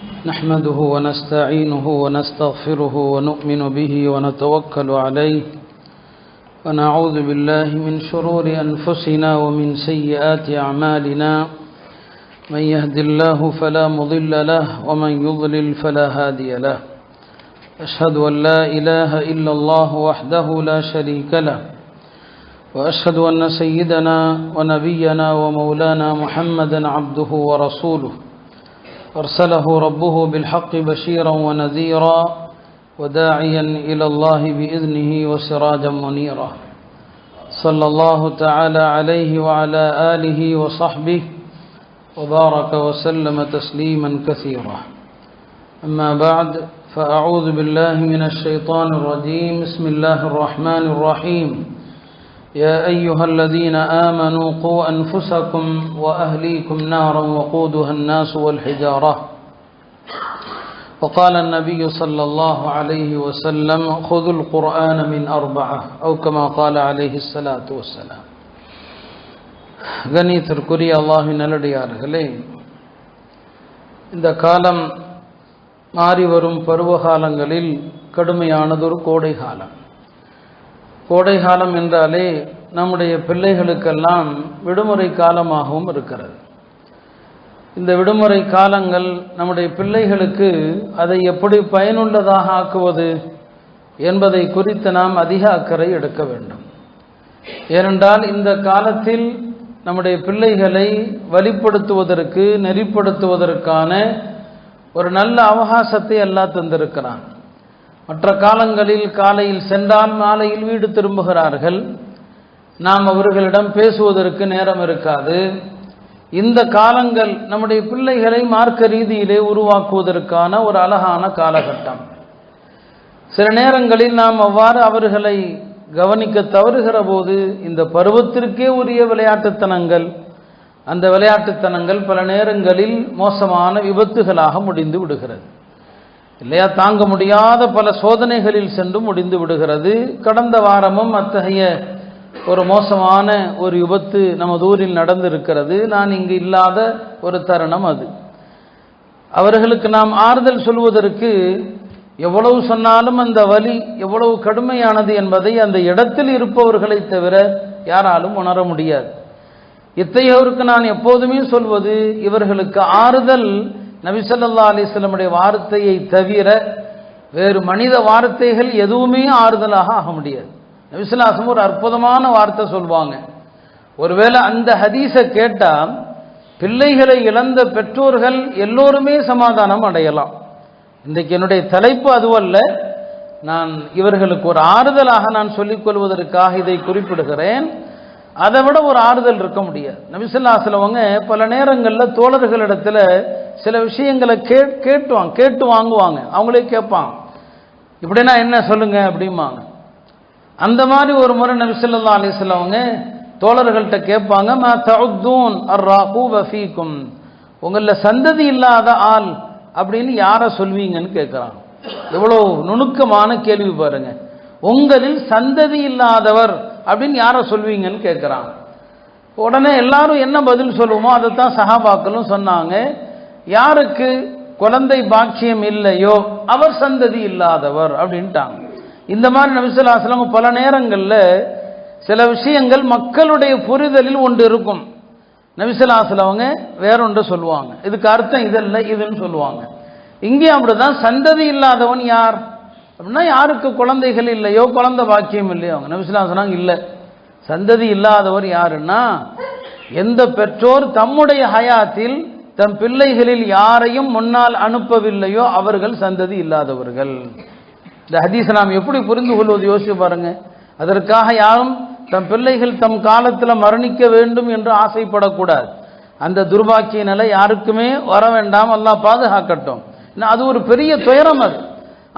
نحمده ونستعينه ونستغفره ونؤمن به ونتوكل عليه ونعوذ بالله من شرور أنفسنا ومن سيئات أعمالنا من يهد الله فلا مضل له ومن يضلل فلا هادي له أشهد أن لا إله إلا الله وحده لا شريك له وأشهد أن سيدنا ونبينا ومولانا محمدا عبده ورسوله أرسله ربه بالحق بشيرا ونذيرا وداعيا إلى الله بإذنه وسراجا منيرا صلى الله تعالى عليه وعلى آله وصحبه وبارك وسلم تسليما كثيرا أما بعد فأعوذ بالله من الشيطان الرجيم بسم الله الرحمن الرحيم يا أيها الذين آمنوا قوا أنفسكم وأهليكم نارا وقودها الناس والحجارة وقال النبي صلى الله عليه وسلم خذوا القرآن من أربعة أو كما قال عليه الصلاة والسلام. கண்ணியத்திற்குரிய அல்லாஹ்வின் நல்லடியார்களே, இந்த காலம் மாறி வரும் பருவகாலங்களில் கடுமையானதொரு கோடை காலம். கோடை காலம் என்றாலே நம்முடைய பிள்ளைகளுக்கெல்லாம் விடுமுறை காலமாகவும் இருக்கிறது. இந்த விடுமுறை காலங்கள் நம்முடைய பிள்ளைகளுக்கு அதை எப்படி பயனுள்ளதாக ஆக்குவது என்பதை குறித்து நாம் அதிக அக்கறை எடுக்க வேண்டும். ஏனென்றால் இந்த காலத்தில் நம்முடைய பிள்ளைகளை வழிப்படுத்துவதற்கு நெறிப்படுத்துவதற்கான ஒரு நல்ல அவகாசத்தை அல்லாஹ் தந்திருக்கிறான். மற்ற காலங்களில் காலையில் சென்றால் மாலையில் வீடு திரும்புகிறார்கள். நாம் அவர்களிடம் பேசுவதற்கு நேரம் இருக்காது. இந்த காலங்கள் நம்முடைய பிள்ளைகளை மார்க்க ரீதியிலே உருவாக்குவதற்கான ஒரு அழகான காலகட்டம். சில நேரங்களில் நாம் அவ்வாறு அவர்களை கவனிக்க தவறுகிற போது இந்த பருவத்திற்கே உரிய விளையாட்டுத்தனங்கள், அந்த விளையாட்டுத்தனங்கள் பல நேரங்களில் மோசமான விபத்துகளாக முடிந்து விடுகிறது இல்லையா? தாங்க முடியாத பல சோதனைகளில் சென்று முடிந்து விடுகிறது. கடந்த வாரமும் அத்தகைய ஒரு மோசமான ஒரு விபத்து நமது ஊரில் நடந்திருக்கிறது. நான் இங்கு இல்லாத ஒரு தருணம் அது. அவர்களுக்கு நாம் ஆறுதல் சொல்வதற்கு எவ்வளவு சொன்னாலும் அந்த வலி எவ்வளவு கடுமையானது என்பதை அந்த இடத்தில் இருப்பவர்களை தவிர யாராலும் உணர முடியாது. இத்தகையோருக்கு நான் எப்போதுமே சொல்வது, இவர்களுக்கு ஆறுதல் நபி ஸல்லல்லாஹு அலைஹி வஸல்லமுடைய வார்த்தையை தவிர வேறு மனித வார்த்தைகள் எதுவுமே ஆறுதலாக ஆக முடியாது. நபி ஸல்லல்லாஹு அலைஹி வஸல்லம் ஒரு அற்புதமான வார்த்தை சொல்வாங்க. ஒருவேளை அந்த ஹதீஸை கேட்டால் பிள்ளைகளை இழந்த பெற்றோர்கள் எல்லோருமே சமாதானம் அடையலாம். இன்றைக்கு என்னுடைய தலைப்பு அதுவல்ல. நான் இவர்களுக்கு ஒரு ஆறுதலாக நான் சொல்லிக் கொள்வதற்காக இதை குறிப்பிடுகிறேன். அதை விட ஒரு ஆறுதல் இருக்க முடியாது. நபி ஸல்லல்லாஹு அலைஹி வஸல்லம் பல நேரங்களில் தோழர்களிடத்துல சில விஷயங்களை கேட்டு வாங்குவாங்க. அவங்களே கேட்பாங்க, இப்படின்னா என்ன சொல்லுங்க அப்படிம்பாங்க. அந்த மாதிரி ஒரு முறை நபி ஸல்லல்லாஹு அலைஹி வஸல்லம் தோழர்கள்ட்ட கேட்பாங்க, மா தஉத்தூன் அர்ராகூப ஃபீக்கும், உங்களில் சந்ததி இல்லாத ஆள் அப்படின்னு யாரை சொல்வீங்கன்னு கேட்குறாங்க. எவ்வளோ நுணுக்கமான கேள்வி பாருங்க. உங்களில் சந்ததி இல்லாதவர் அப்படின்னு யாரை சொல்வீங்கன்னு கேட்குறாங்க. உடனே எல்லாரும் என்ன பதில் சொல்லுவோமோ அதைத்தான் சஹாபாக்களும் சொன்னாங்க. யாருக்கு குழந்தை பாக்கியம் இல்லையோ அவர் சந்ததி இல்லாதவர் அப்படின்ட்டாங்க. இந்த மாதிரி நபி ஸல்லல்லாஹு அலைஹி வஸல்லம் பல நேரங்களில் சில விஷயங்கள் மக்களுடைய புரிதலில் ஒன்று இருக்கும். நபி ஸல்லல்லாஹு அலைஹி வஸல்லம் வேறொன்று சொல்லுவாங்க. இதுக்கு அர்த்தம் இதல்ல இதுன்னு சொல்லுவாங்க. இங்கே அப்படிதான் சந்ததி இல்லாதவன் யார் அப்படின்னா யாருக்கு குழந்தைகள் இல்லையோ குழந்தை பாக்கியம் இல்லையோ அவங்க. நபி ஸல்லல்லாஹு அலைஹி வஸல்லம் இல்லை, சந்ததி இல்லாதவர் யாருன்னா எந்த பெற்றோர் தம்முடைய ஹயாத்தில் தம் பிள்ளைகளில் யாரையும் முன்னால் அனுப்பவில்லையோ அவர்கள் சந்ததி இல்லாதவர்கள். இந்த ஹதீஸை நாம் எப்படி புரிந்து கொள்வது யோசிச்சு பாருங்க. அதற்காக யாரும் தம் பிள்ளைகள் தம் காலத்தில் மரணிக்க வேண்டும் என்று ஆசைப்படக்கூடாது. அந்த துர்பாக்கிய நிலை யாருக்குமே வர வேண்டாம், அல்லாஹ் பாதுகாக்கட்டும். அது ஒரு பெரிய துயரம் அது.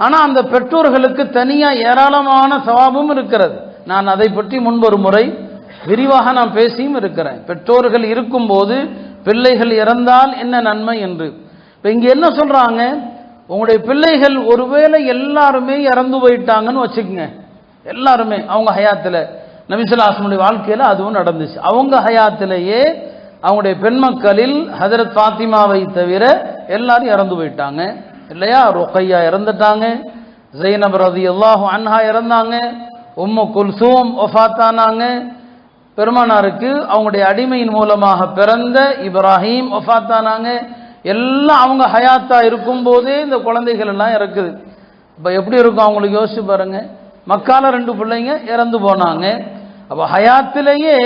ஆனால் அந்த பெற்றோர்களுக்கு தனியாக ஏராளமான சவாபும் இருக்கிறது. நான் அதை பற்றி முன்பொரு முறை விரிவாக நான் பேசியும் இருக்கிறேன். பெற்றோர்கள் இருக்கும்போது பிள்ளைகள் இறந்தால் என்ன நன்மை என்று. இப்போ இங்கே என்ன சொல்கிறாங்க, உங்களுடைய பிள்ளைகள் ஒருவேளை எல்லாருமே இறந்து போயிட்டாங்கன்னு வச்சுக்கோங்க. எல்லாருமே அவங்க ஹயாத்தில், நபி ஸல்லல்லாஹு அலைஹி வஸல்லம் வாழ்க்கையில் அதுவும் நடந்துச்சு. அவங்க ஹயாத்திலேயே அவங்களுடைய பெண்மக்களில் ஹஜரத் ஃபாத்திமாவை தவிர எல்லாரும் இறந்து போயிட்டாங்க இல்லையா. ருக்கையா இறந்துட்டாங்க, ஜைனப் ரலியல்லாஹு அன்ஹா இறந்தாங்க, உம்மு குல்சூம் வஃபாத்தானாங்க, பெருமானாருக்கு அவங்களுடைய அடிமையின் மூலமாக பிறந்த இப்ராஹிம் வஃபாத்தானாங்க. எல்லாம் அவங்க ஹயாத்தா இருக்கும் போதே இந்த குழந்தைகள் எல்லாம் இறக்குது. இப்போ எப்படி இருக்கும் அவங்களுக்கு யோசிச்சு பாருங்க. மக்கால 2 பிள்ளைங்க இறந்து போனாங்க. அப்போ ஹயாத்திலேயே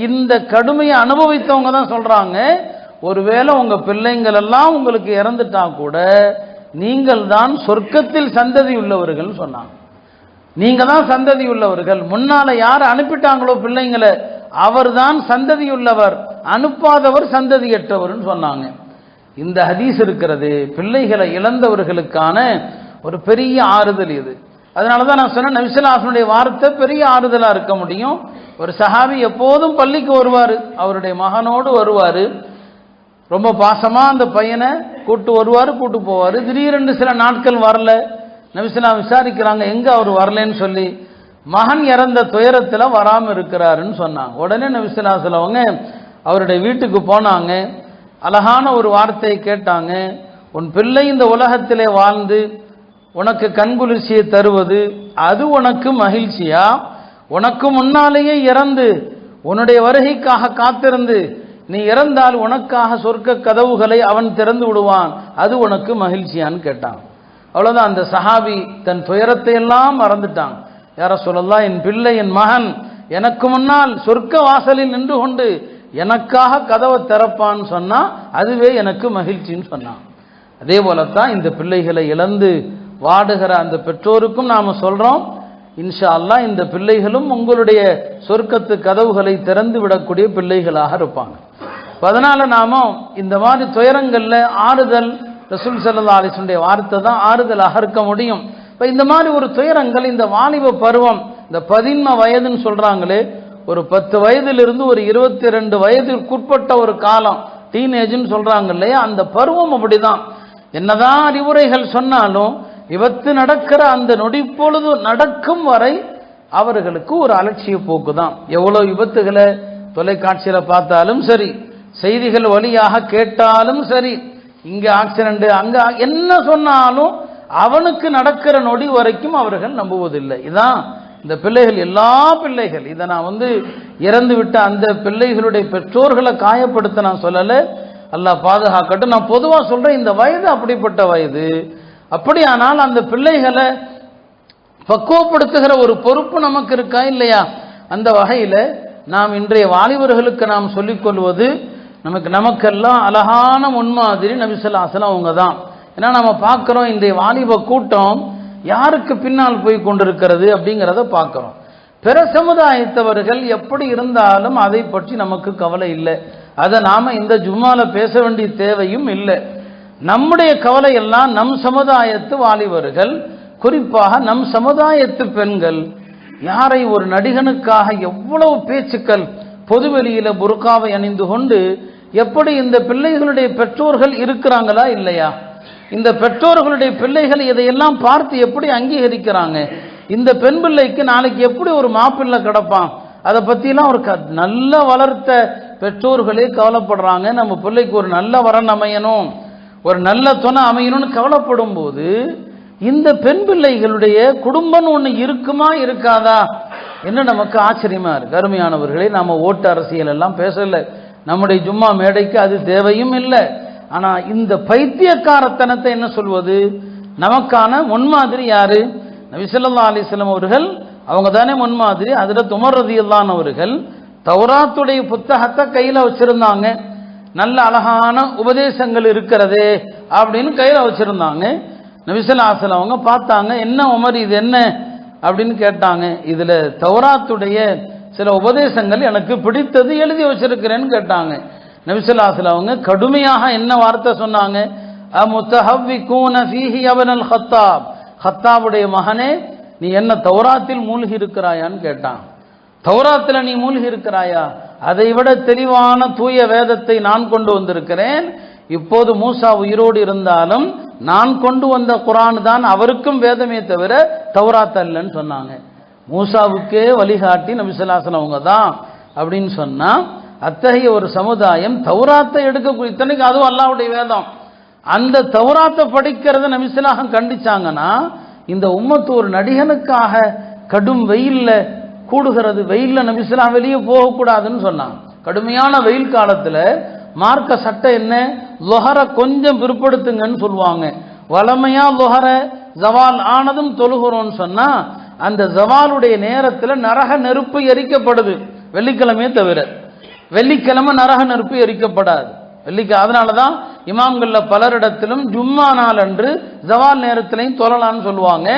இந்த கடுமையை அனுபவித்தவங்க தான் சொல்றாங்க, ஒருவேளை உங்க பிள்ளைங்கள் எல்லாம் உங்களுக்கு இறந்துட்டா கூட நீங்கள் தான் சொர்க்கத்தில் சந்ததி உள்ளவர்கள் சொன்னாங்க. நீங்க தான் சந்ததி உள்ளவர்கள். முன்னால யார் அனுப்பிட்டாங்களோ பிள்ளைங்களை அவர் தான் சந்ததி உள்ளவர், அனுப்பாதவர் சந்ததியற்றவர்னு சொன்னாங்க. இந்த ஹதீஸ் இருக்கிறது பிள்ளைகளை இழந்தவர்களுக்கான ஒரு பெரிய ஆறுதல் இது. அதனாலதான் நான் சொன்னேன், நபி ஸல்லல்லாஹு அலைஹி வஸல்லம் வார்த்தை பெரிய ஆறுதலா இருக்க முடியும். ஒரு சஹாபி எப்போதும் பள்ளிக்கு வருவாரு, அவருடைய மகனோடு வருவாரு, ரொம்ப பாசமா அந்த பையனை கூட்டு வருவாரு, கூட்டு போவாரு. திடீரென்று சில நாட்கள் வரல, நபி ஸல்லல்லாஹு அலைஹி வஸல்லம் விசாரிக்கிறாங்க எங்க அவர் வரலன்னு சொல்லி. மகன் இறந்த துயரத்துல வராம இருக்கிறாருன்னு சொன்னாங்க. உடனே நபி ஸல்லல்லாஹு அலைஹி வஸல்லம் அவருடைய வீட்டுக்கு போனாங்க, அழகான ஒரு வார்த்தையை கேட்டாங்க, உன் பிள்ளை இந்த உலகத்திலே வாழ்ந்து உனக்கு கண்குளிர்ச்சியை தருவது அது உனக்கு மகிழ்ச்சியா, உனக்கு முன்னாலேயே இறந்து உன்னுடைய வருகைக்காக காத்திருந்து நீ இறந்தால் உனக்காக சொர்க்க கதவுகளை அவன் திறந்து விடுவான், அது உனக்கு மகிழ்ச்சியான்னு கேட்டான். அவ்வளவுதான். அந்த சஹாபி தன் துயரத்தை எல்லாம் மறந்துட்டான். யா ரசூலல்லாஹ், என் பிள்ளை என் மகன் எனக்கு முன்னால் சொர்க்க வாசலில் நின்று கொண்டு எனக்காக கதவை திறப்பான்னு சொன்னா அதுவே எனக்கு மகிழ்ச்சின்னு சொன்னான். அதே போலத்தான் இந்த பிள்ளைகளை இழந்து வாடுகிற அந்த பெற்றோருக்கும் நாம சொல்றோம், இன்ஷா அல்லாஹ் இந்த பிள்ளைகளும் உங்களுடைய சொர்க்கத்து கதவுகளை திறந்து விடக்கூடிய பிள்ளைகளாக இருப்பாங்க. அதனால நாம இந்த மாதிரி துயரங்கள்ல ஆறுதல், ரசூல் ஸல்லல்லாஹு அலைஹி வஸல்லம் வார்த்தை தான் ஆறுதலாக இருக்க முடியும். இப்ப இந்த மாதிரி ஒரு துயரங்கள், இந்த வாலிப பருவம், இந்த 11 வயதுன்னு சொல்றாங்களே, ஒரு 10 வயதிலிருந்து ஒரு 22 வயதிற்குட்பட்ட ஒரு காலம், டீனேஜ்னு சொல்றாங்க இல்லையா, அந்த பருவம் அப்படிதான். என்னதான் அறிவுரைகள் சொன்னாலும் விபத்து நடக்கிற அந்த நொடி பொழுது நடக்கும் வரை அவர்களுக்கு ஒரு அலட்சிய போக்கு தான். எவ்வளவு விபத்துகளை தொலைக்காட்சியில பார்த்தாலும் சரி, செய்திகள் வழியாக கேட்டாலும் சரி, இங்க ஆக்சிடென்ட் அங்க என்ன சொன்னாலும் அவனுக்கு நடக்கிற நொடி வரைக்கும் அவர்கள் நம்புவதில்லை. இதான் இந்த பிள்ளைகள், எல்லா பிள்ளைகள். இதை நான் இறந்து விட்ட அந்த பிள்ளைகளுடைய பெற்றோர்களை காயப்படுத்த நான் சொல்லலை, அல்லாஹ் பாதுகாக்கட்டும். நான் பொதுவாக சொல்றேன், இந்த வயது அப்படிப்பட்ட வயது. அப்படியானால் அந்த பிள்ளைகளை பக்குவப்படுத்துகிற ஒரு பொறுப்பு நமக்கு இருக்கா இல்லையா? அந்த வகையில் நாம் இன்றைய வாலிபர்களுக்கு நாம் சொல்லிக்கொள்வது, நமக்கெல்லாம் அழகான முன்மாதிரி நபி ஸல்லல்லாஹு அலைஹி வஸல்லம் அவங்க தான். ஏன்னா நம்ம பார்க்குறோம் இன்றைய வாலிப கூட்டம் யாருக்கு பின்னால் போய் கொண்டிருக்கிறது அப்படிங்கிறத பார்க்குறோம். பிற சமுதாயத்தவர்கள் எப்படி இருந்தாலும் அதை பற்றி நமக்கு கவலை இல்லை. அதை நாம இந்த ஜும்மால பேச வேண்டிய தேவையும் இல்லை. நம்முடைய கவலை எல்லாம் நம் சமுதாயத்து வாலிபர்கள், குறிப்பாக நம் சமுதாயத்து பெண்கள். யாரை ஒரு நடிகனுக்காக எவ்வளவு பேச்சுக்கள், பொதுவெளியில புர்காவை அணிந்து கொண்டு எப்படி இந்த பிள்ளைகளுடைய பெற்றோர்கள் இருக்கிறாங்களா இல்லையா? இந்த பெற்றோர்களுடைய பிள்ளைகள் இதையெல்லாம் பார்த்து எப்படி அங்கீகரிக்கிறாங்க? இந்த பெண் பிள்ளைக்கு நாளைக்கு எப்படி ஒரு மாப்பிள்ளை கிடப்பான், அதை பற்றிலாம் ஒரு நல்ல வளர்த்த பெற்றோர்களே கவலைப்படுறாங்க. நம்ம பிள்ளைக்கு ஒரு நல்ல வரன் அமையணும், ஒரு நல்ல துணை அமையணும்னு கவலைப்படும் போது இந்த பெண் பிள்ளைகளுடைய குடும்பம் ஒன்று இருக்குமா இருக்காதா என்ன நமக்கு ஆச்சரியமா இருக்கு. அருமையானவர்களே, நாம ஓட்டு அரசியல் எல்லாம் பேசல, நம்முடைய ஜும்மா மேடைக்கு அது தேவையும் இல்லை. ஆனா இந்த பைத்தியக்காரத்தனத்தை என்ன சொல்வது? நமக்கான முன்மாதிரி யாரு? நபி ஸல்லல்லாஹு அலைஹி வஸல்லம் அவர்கள், அவங்க தானே முன்மாதிரி. ஹஜ்ரத் உமர் ரலியல்லாஹு அன்ஹு அவர்கள் தௌராத்துடைய புத்தகத்தை கையில வச்சிருந்தாங்க. நல்ல அழகான உபதேசங்கள் இருக்கிறதே அப்படின்னு கையில வச்சிருந்தாங்க. நபி ஸல்லல்லாஹு அலைஹி வஸல்லம் அவங்க பார்த்தாங்க, என்ன உமர் இது என்ன அப்படின்னு கேட்டாங்க. இதுல தௌராத்துடைய சில உபதேசங்கள் எனக்கு பிடித்தது எழுதி வச்சிருக்கிறேன்னு கேட்டாங்க. நபி ஸல்லல்லாஹு அலைஹி வஸல்லம் அவங்க கடுமையாக என்ன வார்த்தை சொன்னாங்க? அமுத்தஹவ்விகூன ஃபீஹி யப்னல் ஹத்தாப், ஹத்தாபுடைய மகனே நீ என்ன தௌராத்தில் மூழ்கி இருக்கிறாயான்னு கேட்டான். தௌராத்தில் நீ மூழ்கி இருக்கிறாயா? அதை விட தெளிவான தூய வேதத்தை நான் கொண்டு வந்திருக்கிறேன். இப்போது மூசா உயிரோடு இருந்தாலும் நான் கொண்டு வந்த குர்ஆன் தான் அவருக்கும் வேதமே தவிர தௌராத் அல்லன்னு சொன்னாங்க. மூசாவுக்கே வழிகாட்டி நபி ஸல்லல்லாஹு அலைஹி வஸல்லம் அவங்க தான் அப்படின்னு சொன்னா, அத்தகைய ஒரு சமுதாயம் தௌராத்தை எடுக்க, இத்தனைக்கு அதுவும் அல்லாஹ்வுடைய வேதம், அந்த தௌராத்தை படிக்கிறத நபிசுல்லாஹ் கண்டிச்சாங்கன்னா, இந்த உம்மத்து ஒரு நடிகனுக்காக கடும் வெயில்ல கூடுகிறது, வெயில்ல நபிசுல்லாஹ் வெளியே போகக்கூடாதுன்னு சொன்னாங்க. கடுமையான வெயில் காலத்துல மார்க்க சட்டம் என்ன, லுஹர கொஞ்சம் பிற்படுத்துங்கன்னு சொல்லுவாங்க. வளமையா லுஹர ஜவால் ஆனதும் தொழுகிறோன்னு சொன்னா, அந்த ஜவாலுடைய நேரத்தில் நரக நெருப்பு எரிக்கப்படுது, வெள்ளிக்கிழமையே தவிர. வெள்ளிக்கிழமை நரக நெருப்பு எரிக்கப்படாது. அதனாலதான் இமாம்கள்ல பலரிடத்திலும் ஜும்மா நாள் அன்று ஜவால் நேரத்திலையும் தொழலான்னு சொல்லுவாங்க.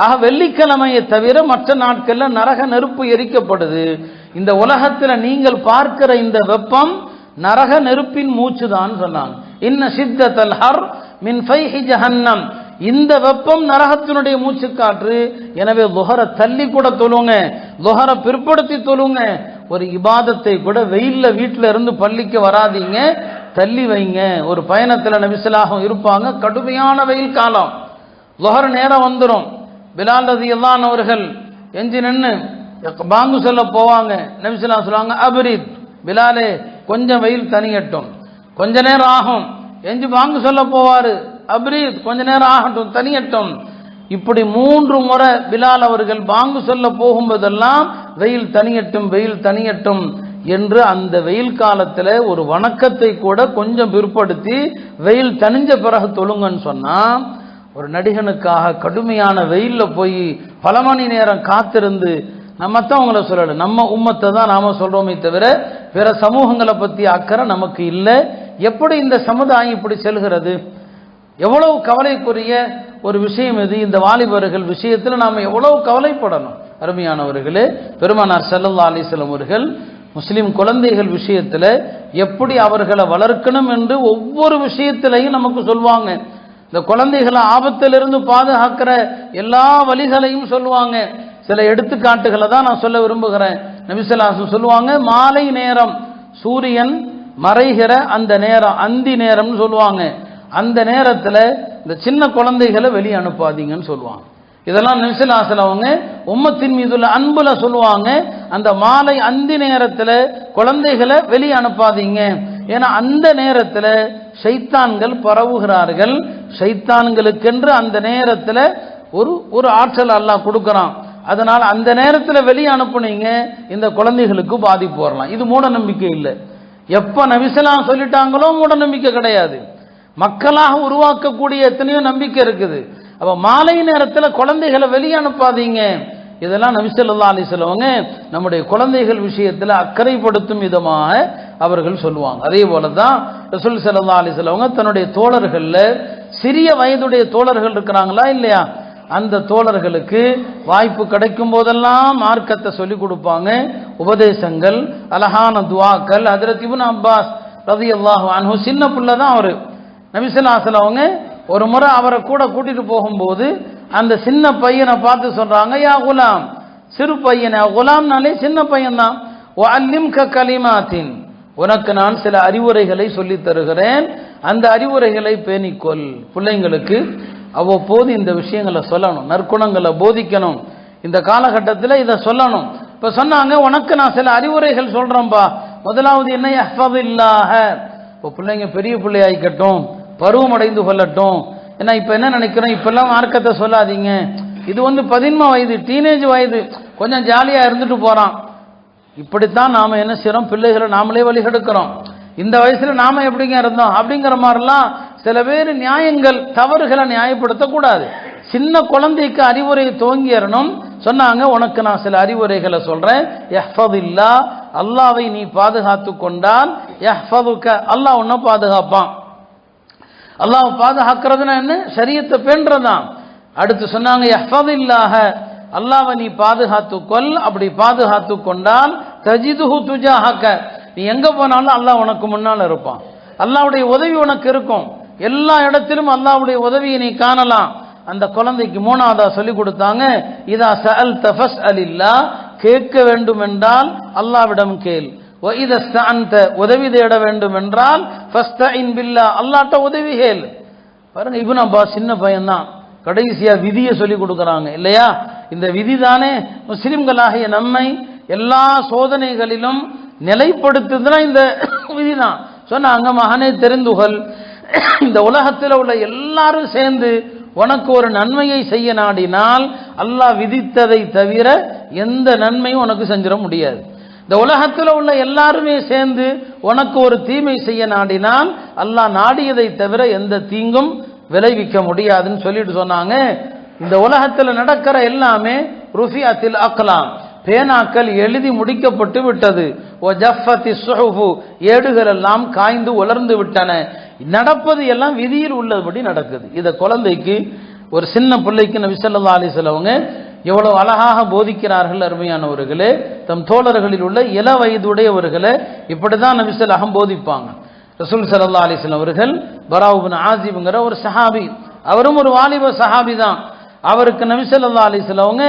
ஆக வெள்ளிக்கிழமையை தவிர மற்ற நாட்கள்ல நரக நெருப்பு எரிக்கப்படுது. இந்த உலகத்துல நீங்கள் பார்க்கிற இந்த வெப்பம் நரக நெருப்பின் மூச்சு தான் சொன்னாங்க. இன்ன ஷித்தல் ஹர் மின் ஃபைஹி ஜஹன்னம், இந்த வெப்பம் நரகத்தினுடைய மூச்சு காற்று. எனவே லுஹர தள்ளி கூட தொழுங்க, லுஹர பிற்படுத்தி தொழுங்க. ஒரு இபாதத்தை கூட வெயில்ல வீட்டில இருந்து பள்ளிக்கு வராதீங்க, தள்ளி வைங்க. ஒரு பயணத்தில் நபிசுல்லாஹ் இருப்பாங்க, கடுமையான வெயில் காலம், லுஹர் நேரம் வந்துடும். பிலால் ரலியல்லாஹு அவர்கள் எஞ்சி நின்று பாங்கு சொல்ல போவாங்க. நபிசுல்லாஹ் சொல்லுவாங்க, அபரித் பிலாலே, கொஞ்சம் வெயில் தனியட்டும், கொஞ்ச நேரம் ஆகும். எஞ்சி பாங்கு சொல்ல போவாரு, அபரித் கொஞ்ச நேரம் ஆகட்டும், தனியட்டும். இப்படி 3 முறை பிலால் அவர்கள் பாங்கு சொல்ல போகும்போதெல்லாம் வெயில் தனியட்டும், வெயில் தனியட்டும் என்று அந்த வெயில் காலத்தில் ஒரு வணக்கத்தை கூட கொஞ்சம் பிற்படுத்தி வெயில் தனிஞ்ச பிறகு தொழுங்கன்னு சொன்னா, ஒரு நடிகனுக்காக கடுமையான வெயில்ல போய் பல மணி நேரம் காத்திருந்து, நம்ம தான் உங்களை சொல்லல, நம்ம உம்மத்தை தான் நாம சொல்றோமே தவிர பிற சமூகங்களை பத்தி அக்கறை நமக்கு இல்லை. எப்படி இந்த சமுதாயம் இப்படி செல்கிறது? எவ்வளவு கவலைக்குரிய ஒரு விஷயம் இது. இந்த வாலிபர்கள் விஷயத்தில் நாம் எவ்வளவு கவலைப்படணும். அருமையானவர்களே, பெருமானார் ஸல்லல்லாஹு அலைஹி வஸல்லம் அவர்கள் முஸ்லிம் குழந்தைகள் விஷயத்தில் எப்படி அவர்களை வளர்க்கணும் என்று ஒவ்வொரு விஷயத்திலையும் நமக்கு சொல்லுவாங்க. இந்த குழந்தைகளை ஆபத்திலிருந்து பாதுகாக்கிற எல்லா வழிகளையும் சொல்லுவாங்க. சில எடுத்துக்காட்டுகளை தான் நான் சொல்ல விரும்புகிறேன். நபி ஸல்லல்லாஹு அலைஹி வஸல்லம் சொல்லுவாங்க, மாலை நேரம் சூரியன் மறைகிற அந்த நேரம், அந்தி நேரம்னு சொல்லுவாங்க. அந்த நேரத்தில் இந்த சின்ன குழந்தைகளை வெளியே அனுப்பாதீங்கன்னு சொல்லுவாங்க. இதெல்லாம் நபி ஸல்லல்லாஹு அலைஹி வஸல்லம் அவங்க உம்மத்தின் மீதுள்ள அன்புல சொல்லுவாங்க. அந்த மாலை அந்தி நேரத்தில் குழந்தைகளை வெளியே அனுப்பாதீங்க. ஏன்னா அந்த நேரத்தில் ஷைத்தான்கள் பரவுகிறார்கள். ஷைத்தான்களுக்கென்று அந்த நேரத்தில் ஒரு ஆற்றல் அல்லாஹ் கொடுக்குறான். அதனால் அந்த நேரத்தில் வெளியே அனுப்புனீங்க, இந்த குழந்தைகளுக்கு பாதிப்பு வரலாம். இது மூட நம்பிக்கை இல்லை. எப்ப நபி ஸல்லல்லாஹு அலைஹி வஸல்லம் சொல்லிட்டாங்களோ மூட நம்பிக்கை கிடையாது. மக்களாக உருவாக்கக்கூடிய எத்தனையோ நம்பிக்கை இருக்குது. அப்ப மாலை நேரத்தில் குழந்தைகளை வெளியே அனுப்பாதீங்க. இதெல்லாம் நபி ஸல்லல்லாஹு அலைஹி வஸல்லம் நம்முடைய குழந்தைகள் விஷயத்தில் அக்கறைப்படுத்தும் விதமாக அவர்கள் சொல்லுவாங்க. அதே போலதான் ரசூல் ஸல்லல்லாஹு அலைஹி வஸல்லம் தன்னுடைய தோழர்கள்ல சிறிய வயதுடைய தோழர்கள் இருக்கிறாங்களா இல்லையா, அந்த தோழர்களுக்கு வாய்ப்பு கிடைக்கும் போதெல்லாம் மார்க்கத்தை சொல்லிக் கொடுப்பாங்க. உபதேசங்கள், அழகான துவாக்கள். ஹஜ்ரத் இப்னு அப்பாஸ் ரலியல்லாஹு அன்ஹு சின்ன பிள்ளை தான் அவரு. நபி ஸல்லல்லாஹு அலைஹி வஸல்லம் ஒரு முறை அவரை கூட கூட்டிட்டு போகும்போது அந்த சின்ன பையனை பார்த்து சொல்றாங்க, யா குலாம், சிறு பையனை, குலாம்னாலே சின்ன பையன் தான், வஅல்லிம்க கலிமாத்தின், உனக்கு நான் சில அறிவுரைகளை சொல்லி தருகிறேன், அந்த அறிவுரைகளை பேணிக்கொள். பிள்ளைங்களுக்கு அவ்வப்போது இந்த விஷயங்களை சொல்லணும், நற்குணங்களை போதிக்கணும். இந்த காலகட்டத்தில் இதை சொல்லணும். இப்ப சொன்னாங்க, உனக்கு நான் சில அறிவுரைகள் சொல்றேன்பா. முதலாவது என்ன, யஹ்ஃபதில்லாஹ, இப்போ பிள்ளைங்க பெரிய பிள்ளையாயிக்கட்டும், பருவம் அடைந்து கொள்ளட்டும். ஏன்னா இப்ப என்ன நினைக்கிறோம், இப்பெல்லாம் மார்க்கத்தை சொல்லாதீங்க, இது 11 வயது டீனேஜ் வயது, கொஞ்சம் ஜாலியா இருந்துட்டு போறான். இப்படித்தான் நாம என்ன செய்யறோம், பிள்ளைகளை நாமளே வழிகெடுக்கிறோம். இந்த வயசுல நாம எப்படிங்க இருந்தோம் அப்படிங்கிற மாதிரிலாம் சில பேர் நியாயங்கள், தவறுகளை நியாயப்படுத்தக்கூடாது. சின்ன குழந்தைக்கு அறிவுரை துவங்கிடணும். சொன்னாங்க, உனக்கு நான் சில அறிவுரைகளை சொல்றேன். யஹ்ஃபதில்லா, அல்லாவை நீ பாதுகாத்து கொண்டால் யஹ்ஃபதுக, அல்லாஹ் உன்னை பாதுகாப்பான். அல்லாஹ் பாதுகாக்கிறதுனா என்ன, ஷரியத்தை பேன்றதான். அடுத்து சொன்னாங்க, யஹ்ஃபதில்லாஹ, அல்லாஹ்வை நீ பாதுகாத்துக்கொள். அப்படி பாதுகாத்து கொண்டால் தஜிதுஹு துஜாஹக, நீ எங்க போனாலும் அல்லாஹ் உனக்கு முன்னால் இருப்பான். அல்லாஹ்வுடைய உதவி உனக்கு இருக்கும். எல்லா இடத்திலும் அல்லாஹ்வுடைய உதவியை நீ காணலாம். அந்த குழந்தைக்கு 3வதா சொல்லி கொடுத்தாங்க, இதா சஅல்த ஃபஸ்அலில்லாஹ், கேட்க வேண்டும் என்றால் அல்லாஹ்விடம் கேள். வ இதா ஸ்தஅன்த, உதவி தேட வேண்டும் என்றால் ஃபஸ்தஇன் பில்லாஹ், அல்லாஹ்ட்ட உதவி கேள். பாருங்க, இப்னு அப்பாஸ் சின்ன பையன் தான், கடைசியா விதியை சொல்லி கொடுக்குறாங்க இல்லையா. இந்த விதி தானே முஸ்லிம்களாகிய நம்மை எல்லா சோதனைகளிலும் நிலைப்படுத்துதுன்னா இந்த விதி தான். சொன்னாங்க, மகனே தெரிந்துகொள், இந்த உலகத்தில் உள்ள எல்லாரும் சேர்ந்து உனக்கு ஒரு நன்மையை செய்ய நாடினால் அல்லாஹ் விதித்ததை தவிர எந்த நன்மையும் உனக்கு செஞ்சிட முடியாது. இந்த உலகத்தில் உள்ள எல்லாருமே சேர்ந்து உனக்கு ஒரு தீமை செய்ய நாடினால் அல்லாஹ் நாடியதை தவிர எந்த தீங்கும் விளைவிக்க முடியாதுன்னு சொல்லிட்டு சொன்னாங்க. இந்த உலகத்தில் நடக்கிற எல்லாமே ருஃபியத்தில் அக்லாம், பேனாக்கள் எழுதி முடிக்கப்பட்டு விட்டது. ஓ ஜஃபத்தி சுஹுஃபு, ஏடுகள் எல்லாம் காய்ந்து உலர்ந்து விட்டன. நடப்பது எல்லாம் விதியில் உள்ளபடி நடக்குது. இதை குழந்தைக்கு, ஒரு சின்ன பிள்ளைக்கு நபி ஸல்லல்லாஹு அலைஹி வஸல்லம் எவ்வளவு அழகாக போதிக்கிறார்கள். அருமையானவர்களே, தம் தோழர்களில் உள்ள இள வயதுடையவர்களை இப்படிதான் நபி ஸல்லல்லாஹு போதிப்பாங்க. ரசூல் ஸல்லல்லாஹு அலைஹி வஸல்லம் அவர்கள் பரா இப்னு ஆசிப்ங்கிற ஒரு சஹாபி, அவரும் ஒரு வாலிப சஹாபி தான். அவருக்கு நபி ஸல்லல்லாஹு அலைஹி வஸல்லம்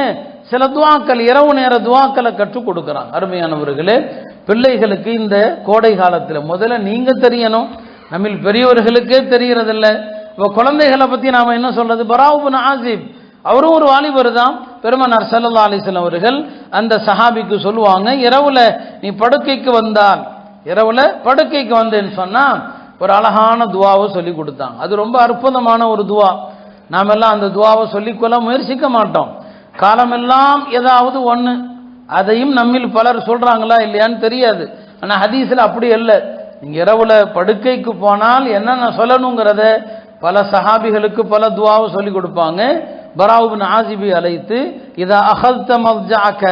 சில துஆக்கள், இரவு நேர துஆக்களை கற்றுக் கொடுக்குறாங்க. அருமையானவர்களே, பிள்ளைகளுக்கு இந்த கோடை காலத்தில் முதல்ல நீங்க தெரியணும், நம்ம பெரியவர்களுக்கே தெரியறதில்ல. இப்போ குழந்தைகளை பற்றி நாம் என்ன சொல்றது? பரா இப்னு ஆசிப் அவரும் ஒரு வாலிபர் தான். பெருமானார் ஸல்லல்லாஹு அலைஹி வஸல்லம் அவர்கள் அந்த சஹாபிக்கு சொல்லுவாங்க, இரவுல நீ படுக்கைக்கு வந்தால், இரவுல படுக்கைக்கு வந்தேன்னு சொன்னா ஒரு அழகான துவாவை சொல்லி கொடுத்தாங்க. அது ரொம்ப அற்புதமான ஒரு துவா. நாமெல்லாம் அந்த துவாவை சொல்லிக்கொள்ள முயற்சிக்க மாட்டோம். காலமெல்லாம் ஏதாவது ஒன்று, அதையும் நம்மில் பலர் சொல்றாங்களா இல்லையான்னு தெரியாது. ஆனால் ஹதீஸில் அப்படி இல்லை. நீங்க இரவுல படுக்கைக்கு போனால் என்னென்ன சொல்லணுங்கிறத பல சஹாபிகளுக்கு பல துவாவை சொல்லி கொடுப்பாங்க. பரா இப்னு ஆசிபை அழைத்து, இதா அகல்த மல்ஜஅக,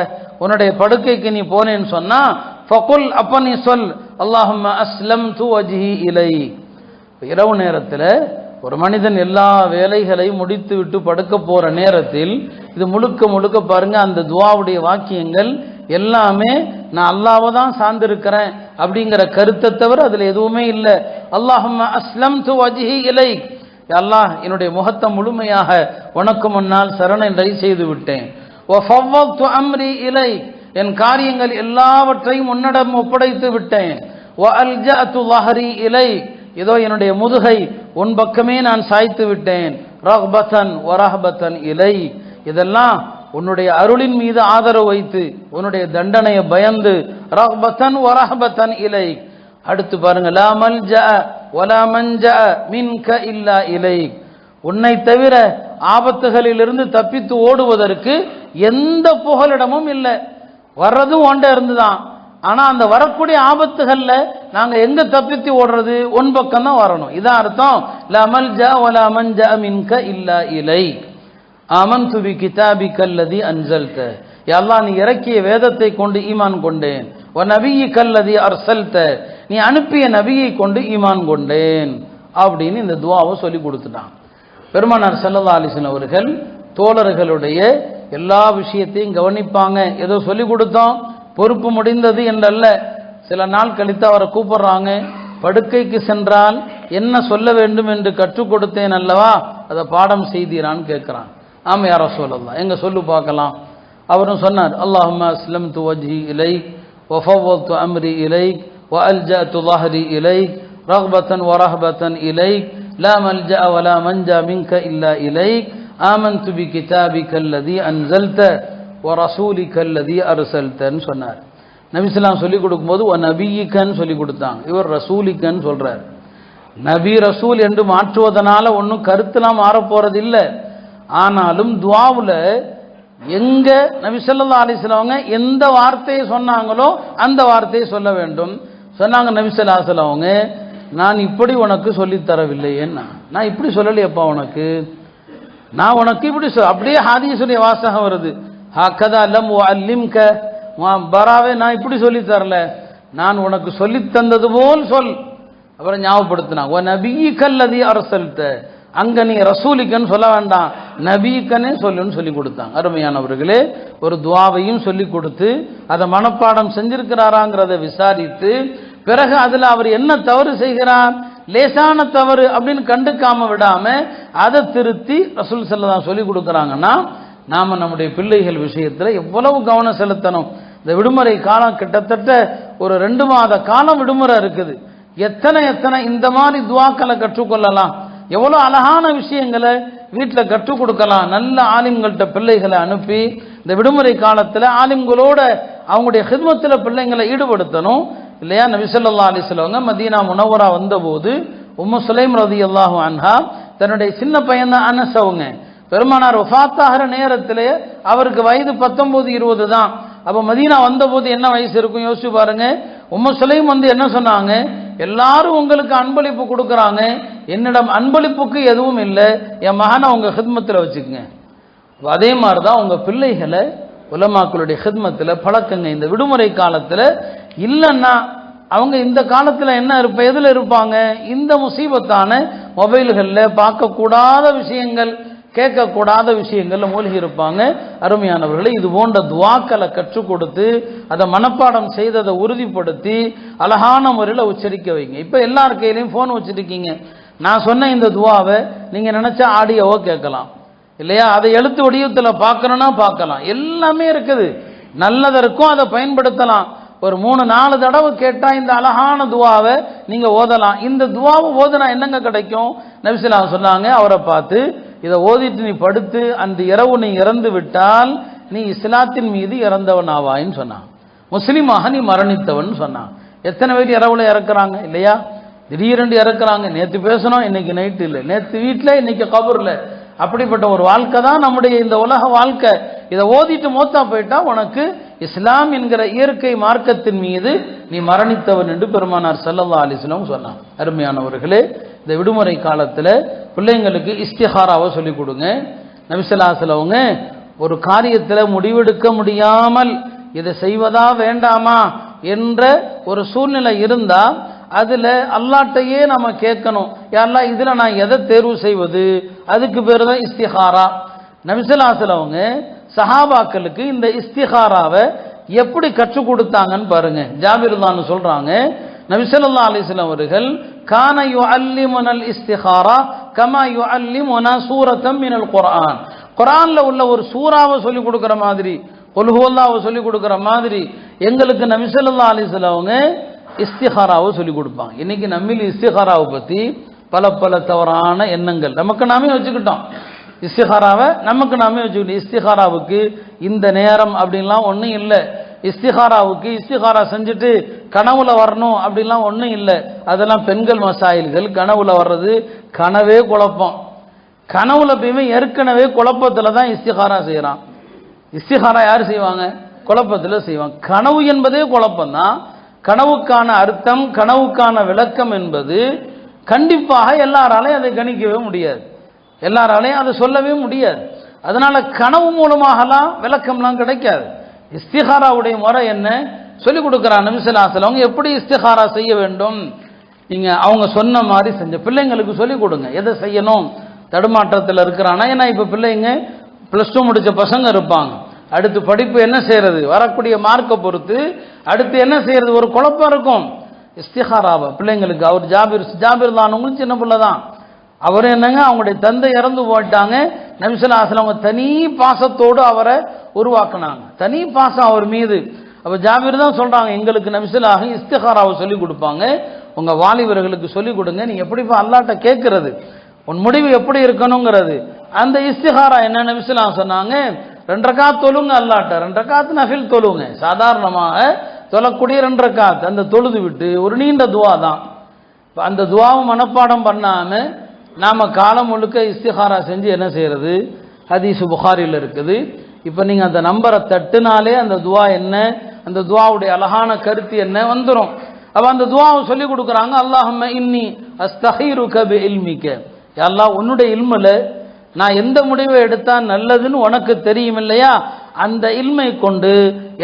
உன்னுடைய படுக்கைக்கு நீ போனேன்னு சொன்னா ஃபகுல், அப்ப நீ சொல், அல்லாஹும்ம அஸ்லம்து வஜ்ஹி இலை. இரவு நேரத்தில் ஒரு மனிதன் எல்லா வேலைகளையும் முடித்து விட்டு படுக்க போற நேரத்தில் இது முழுக்க முழுக்க பாருங்க, அந்த துவாவுடைய வாக்கியங்கள் எல்லாமே நான் அல்லாஹ்வை தான் சார்ந்திருக்கிறேன் அப்படிங்கிற கருத்தை தவிர அதுல எதுவுமே இல்லை. அல்லாஹும்ம அஸ்லம்து வஜ்ஹி இலைக், அல்லாஹ் என்னுடைய முகத்தை முழுமையாக உனக்கு முன்னால் சரணடை செய்து விட்டேன். வஃபவ்வத்து அம்ரி இலைக், என் காரியங்கள் எல்லாவற்றையும் உன்னிடம் ஒப்படைத்து விட்டேன். வஅல்ஜஅது ظஹரி இலைக், இதோ என்னுடைய முதுகை உன் பக்கமே நான் சாய்த்து விட்டேன். ரஹ்பத்தன் வரஹ்பத்தன் இலைக், இதெல்லாம் உன்னுடைய அருளின் மீது ஆதரவு வைத்து உன்னுடைய தண்டனையை பயந்து. ரஹ்பத்தன் வரஹ்பத்தன் இலைக். அடுத்து பாருங்க, லா மல்ஜஅ வலா மன்ஜஅ மின்க இல்லா இலைக், உன்னை தவிர ஆபத்துகளிலிருந்து தப்பித்து ஓடுவதற்கு எந்த புகலிடமும் இல்லை. வர்றதும் ஒண்ட இருந்துதான். ஆனா அந்த வரக்கூடிய ஆபத்துகள்ல நாங்க எங்க தப்பித்து ஓடுறது? உன் பக்கம் தான் வரணும். இதான் அர்த்தம். லா மல்ஜஅ வலா மன்ஜஅ மின்க இல்லா இலைக். ஆமன்து பி கிதாபிக அல்லதி அன்ஸல்த, யா அல்லாஹ் நீ இறக்கிய வேதத்தை கொண்டு ஈமான் கொண்டேன். வ நபியிக அல்லதி அர்ஸல்த, நீ அனுப்பிய நபியை கொண்டு ஈமான் கொண்டேன் அப்படின்னு இந்த துஆவை சொல்லி கொடுத்துட்டான். பெருமானார் ஸல்லல்லாஹு அலைஹி வஸல்லம் அவர்கள் தோழர்களுடைய எல்லா விஷயத்தையும் கவனிப்பாங்க. ஏதோ சொல்லி கொடுத்தோம், பொறுப்பு முடிந்தது என்றல்ல. சில நாள் கழித்து அவரை கூப்பிடுறாங்க. படுக்கைக்கு சென்றால் என்ன சொல்ல வேண்டும் என்று கற்றுக் கொடுத்தேன் அல்லவா, அதை பாடம் செய்தீரான்னு கேட்கிறான். ஆமா யா ரசூலல்லாஹ், எங்க சொல்லு பார்க்கலாம். அவரும் சொன்னார், அல்லாஹும்ம அஸ்லம்து வஜ்ஹி இலைக் வஃபவ்வத்து அம்ரி இலைக் வஅல்ஜஅது ظஹரி இலைக் ரக்பத்தன் வரஹ்பத்தன் இலைக் லா மல்ஜஅ வலா மன்ஜா மின்க இல்லா இலைக் ஆமன்து பி கிதாபிக அல்லதி அன்ஸல்த வ ரசூலிக அல்லதி அர்ஸல்தன்னு சொன்னார். நபி ஸல்லல்லாஹு சொல்லி கொடுக்கும்போது வ நபியிகன்னு சொல்லி கொடுத்தாங்க. இவர் ரசூலிகன்னு சொல்றார். நபி ரசூல் என்று மாற்றுவதனால ஒன்றும் கருத்துலாம் மாறப்போறது இல்லை. ஆனாலும் துஆவுல எங்க நபி ஸல்லல்லாஹு அலைஹி வஸல்லம் எந்த வார்த்தையை சொன்னாங்களோ அந்த வார்த்தையை சொல்ல வேண்டும். சொன்னாங்க நபி ஸல்லல்லாஹு அலைஹி வஸல்லம், நான் இப்படி உனக்கு சொல்லித் தரவில்லையேன்னா, நான் இப்படி சொல்லலையப்பா உனக்கு, நான் உனக்கு இப்படி அப்படியே ஹதீஸுடைய வாசகம் வருது. ஹக்கதா லம் வஅல்லிம்க, பராவே நான் இப்படி சொல்லி தரல, நான் உனக்கு சொல்லி தந்தது போல் சொல். அப்புறம் ஞாபகப்படுத்தினாங்க, ஓ நபியிகல்லதி அர்ஸல்த, அங்க நீ ரசூலிக்கன்னு சொல்ல வேண்டாம், நபிக்கனே சொல்லுன்னு சொல்லி கொடுத்தாங்க. அருமையானவர்களே, ஒரு துஆவையும் சொல்லி கொடுத்து அதை மனப்பாடம் செஞ்சிருக்கிறாராங்கிறத விசாரித்து பிறகு அதுல அவர் என்ன தவறு செய்கிறார், லேசான தவறு அப்படின்னு கண்டுக்காம விடாம அதை திருத்தி ரசூல் ஸல்லல்லாஹு சொல்லி கொடுக்குறாங்கன்னா நாம நம்முடைய பிள்ளைகள் விஷயத்துல எவ்வளவு கவனம் செலுத்தணும். இந்த விடுமுறை காலம் கிட்டத்தட்ட ஒரு 2 மாத காலம் விடுமுறை இருக்குது. எத்தனை இந்த மாதிரி துஆக்களை கற்றுக்கொள்ளலாம், எவ்வளவு அழகான விஷயங்களை வீட்டில் கற்றுக் கொடுக்கலாம். நல்ல ஆலிம்கள்ட்ட பிள்ளைகளை அனுப்பி இந்த விடுமுறை காலத்தில் ஆலிம்களோட அவங்களுடைய ஹித்மத்தில் பிள்ளைங்களை ஈடுபடுத்தணும் இல்லையா. நபி ஸல்லல்லாஹு அலைஹி வஸல்லம் மதீனா முனவ்வரா வந்தபோது உம்மு சுலைம் ரலியல்லாஹு அன்ஹா தன்னுடைய சின்ன பையன் தான் அனஸ் அவங்க. பெருமானார் வஃபாத்தாகிற நேரத்திலே அவருக்கு வயது 19-20 தான். அப்போ மதீனா வந்தபோது என்ன வயசு இருக்கும் யோசிச்சு பாருங்க. உம்மு சுலைம் என்ன சொன்னாங்க, எல்லாரும் உங்களுக்கு அன்பளிப்பு கொடுக்குறாங்க, என்னிடம் அன்பளிப்புக்கு எதுவும் இல்லை, என் மகனை உங்க ஹித்மத்தில் வச்சுக்கங்க. அதே மாதிரி தான் உங்க பிள்ளைகளை உலமாக்களுடைய ஹித்மத்தில் பழக்கங்க. இந்த விடுமுறை காலத்தில் இல்லைன்னா அவங்க இந்த காலத்தில் என்ன எதில் இருப்பாங்க, இந்த முசீபத்தான மொபைல்களில் பார்க்கக்கூடாத விஷயங்கள் கேட்கக்கூடாத விஷயங்கள்ல மூழ்கி இருப்பாங்க. அருமையானவர்களை இது போன்ற துவாக்களை கற்றுக் கொடுத்து அதை மனப்பாடம் செய்ததை உறுதிப்படுத்தி அழகான முறையில் உச்சரிக்க வைங்க. இப்போ எல்லார் கையிலையும் ஃபோன் வச்சுருக்கீங்க. நான் சொன்ன இந்த துவாவை நீங்கள் நினச்சா ஆடியோவோ கேட்கலாம் இல்லையா, அதை எழுத்து வடிவத்தில் பார்க்கணுன்னா பார்க்கலாம், எல்லாமே இருக்குது. நல்லதற்கும் அதை பயன்படுத்தலாம். ஒரு 3-4 தடவை கேட்டால் இந்த அழகான துவாவை நீங்கள் ஓதலாம். இந்த துவாவை ஓதுனா என்னங்க கிடைக்கும், நபிஸல்லல்லாஹு சொன்னாங்க, அவரை பார்த்து இதை ஓதிட்டு நீ படுத்து அந்த இரவு நீ இறந்து விட்டால் நீ இஸ்லாத்தின் மீது இறந்தவன் ஆவாயின்னு சொன்னான். முஸ்லீமாக நீ மரணித்தவன் சொன்னான். எத்தனை பேர் இரவுல இறக்குறாங்க இல்லையா, திடீரென்று இறக்குறாங்க. நேற்று பேசணும், இன்னைக்கு நைட்டு இல்லை, நேற்று வீட்டில் இன்னைக்கு கபூர்ல. அப்படிப்பட்ட ஒரு வாழ்க்கை தான் நம்முடைய இந்த உலக வாழ்க்கை. இதை ஓதிட்டு மோத்தா போயிட்டா உனக்கு இஸ்லாம் என்கிற இயற்கை மார்க்கத்தின் மீது நீ மரணித்தவன் என்று பெருமானார் ஸல்லல்லாஹு அலைஹி வஸல்லம் சொன்னான். அருமையானவர்களே, இந்த விடுமுறை காலத்தில் பிள்ளைங்களுக்கு இஸ்திகாராவை சொல்லிக் கொடுங்க. நபி ஸல்லல்லாஹு அலைஹி வஸல்லம் ஒரு காரியத்தில் முடிவெடுக்க முடியாமல் இதை செய்வதா வேண்டாமா என்ற ஒரு சூழ்நிலை இருந்தால் அதில் அல்லாட்டையே நம்ம கேட்கணும், யா அல்லாஹ் இதில் நான் எதை தேர்வு செய்வது, அதுக்கு பேர் தான் இஸ்திகாரா. நபி ஸல்லல்லாஹு அலைஹி வஸல்லம் சஹாபாக்களுக்கு இந்த இஸ்திகாராவை எப்படி கற்றுக் கொடுத்தாங்கன்னு பாருங்க. ஜாபிர் தான் சொல்றாங்க, நபி ஸல்லல்லாஹு அலைஹி வஸல்லம் அவர்கள் கான யுஅல்லிமுனல் இஸ்திகாரா கமா யுஅல்லிமுனா சூரத்தம் மினல் குர்ஆன். குர்ஆன்ல உள்ள ஒரு சூறாவை சொல்லி கொடுக்கிற மாதிரி, குல் ஹுவல்லாஹ்வை சொல்லி கொடுக்கிற மாதிரி எங்களுக்கு நபி ஸல்லல்லாஹு அலைஹி வஸல்லம் இஸ்திகாராவை சொல்லி கொடுப்பாங்க. இன்னைக்கு நம்மில் இஸ்திகாராவை பற்றி பல பல தவறான எண்ணங்கள் நமக்கு நாமே வச்சுக்கிட்டோம். இஸ்திகாராவை நமக்கு நாமே வச்சுக்கிட்டோம். இஸ்திகாராவுக்கு இந்த நேரம் அப்படின்லாம் ஒன்றும் இல்லை. இஸ்திகாராவுக்கு இஸ்திகாரா செஞ்சுட்டு கனவுல வரணும் அப்படின்லாம் ஒன்றும் இல்லை. அதெல்லாம் பெண்கள் மசாயில்கள். கனவுல வர்றது கனவே குழப்பம். கனவுல போய் ஏற்கனவே குழப்பத்தில் தான் இஸ்திகாரா செய்கிறான். இஸ்திகாரா யார் செய்வாங்க, குழப்பத்தில் செய்வாங்க. கனவு என்பதே குழப்பம்தான். கனவுக்கான அர்த்தம், கனவுக்கான விளக்கம் என்பது கண்டிப்பாக எல்லாராலையும் அதை கணிக்கவே முடியாது, எல்லாராலையும் அதை சொல்லவே முடியாது. அதனால கனவு மூலமாகலாம் விளக்கம்லாம் கிடைக்காது. இஸ்திகாராவுடைய முறை என்ன சொல்லிக் கொடுக்குறான் நபி ஸல்லல்லாஹு அலைஹி வஸல்லம். எப்படி இஸ்திகாரா செய்ய வேண்டும், நீங்க அவங்க சொன்ன மாதிரி செஞ்ச பிள்ளைங்களுக்கு சொல்லிக் கொடுங்க. எதை செய்யணும், தடுமாற்றத்தில் இருக்கிறானா, ஏன்னா இப்போ பிள்ளைங்க +2 முடிச்ச பசங்க இருப்பாங்க. அடுத்து படிப்பு என்ன செய்யறது, வரக்கூடிய மார்க்கை பொறுத்து அடுத்து என்ன செய்யறது ஒரு குழப்பம் இருக்கும். இஸ்திகாராவை பிள்ளைங்களுக்கு, அவர் ஜாபிர் தான் உங்களுக்கு சின்ன பிள்ளை தான், அவர் என்னங்க அவங்களுடைய தந்தை இறந்து போயிட்டாங்க. நபி ஸல்லல்லாஹு அலைஹி வஸல்லம் தனி பாசத்தோடு அவரை உருவாக்குனாங்க, தனி பாசம் அவர் மீது. அப்போ ஜாபிர் தான் சொல்றாங்க, எங்களுக்கு நபி ஸல்லல்லாஹு அலைஹி வஸல்லம் இஸ்திகாராவை சொல்லி கொடுப்பாங்க, உங்க வாலிபர்களுக்கு சொல்லிக் கொடுங்க. நீ எப்படிப்பா அல்லாஹ்ட்ட கேட்கறது, உன் முடிவு எப்படி இருக்கணுங்கிறது. அந்த இஸ்திகாரா என்ன நபி ஸல்லல்லாஹு அலைஹி வஸல்லம் சொன்னாங்க, 2 ரக்காத் தொழுங்க அல்லாஹ்ட்ட, 2 ரக்காத் நஃபில் தொழுங்க. சாதாரணமாக தொழக்கூடிய 2 ரக்காத் அந்த தொழுது விட்டு ஒரு நீண்ட துவா தான். அந்த துவாவை மனப்பாடம் பண்ணாம நாம காலம் முழுக்க இஸ்திகாரா செஞ்சு என்ன செய்யறது, ஹதீஸ் புகாரியில் இருக்குது. இப்போ நீங்க அந்த நம்பரை தட்டுனாலே அந்த துவா என்ன, அந்த துவாவுடைய அழகான கருத்து என்ன வந்துடும். அப்ப அந்த துவாவை சொல்லி கொடுக்குறாங்க, அல்லாஹும்ம இன்னி அஸ்தஹீருக பிஇல்மிக, யா அல்லாஹ் உன்னுடைய இல்முல நான் எந்த முடிவை எடுத்தா நல்லதுன்னு உனக்கு தெரியும் இல்லையா, அந்த இல்மை கொண்டு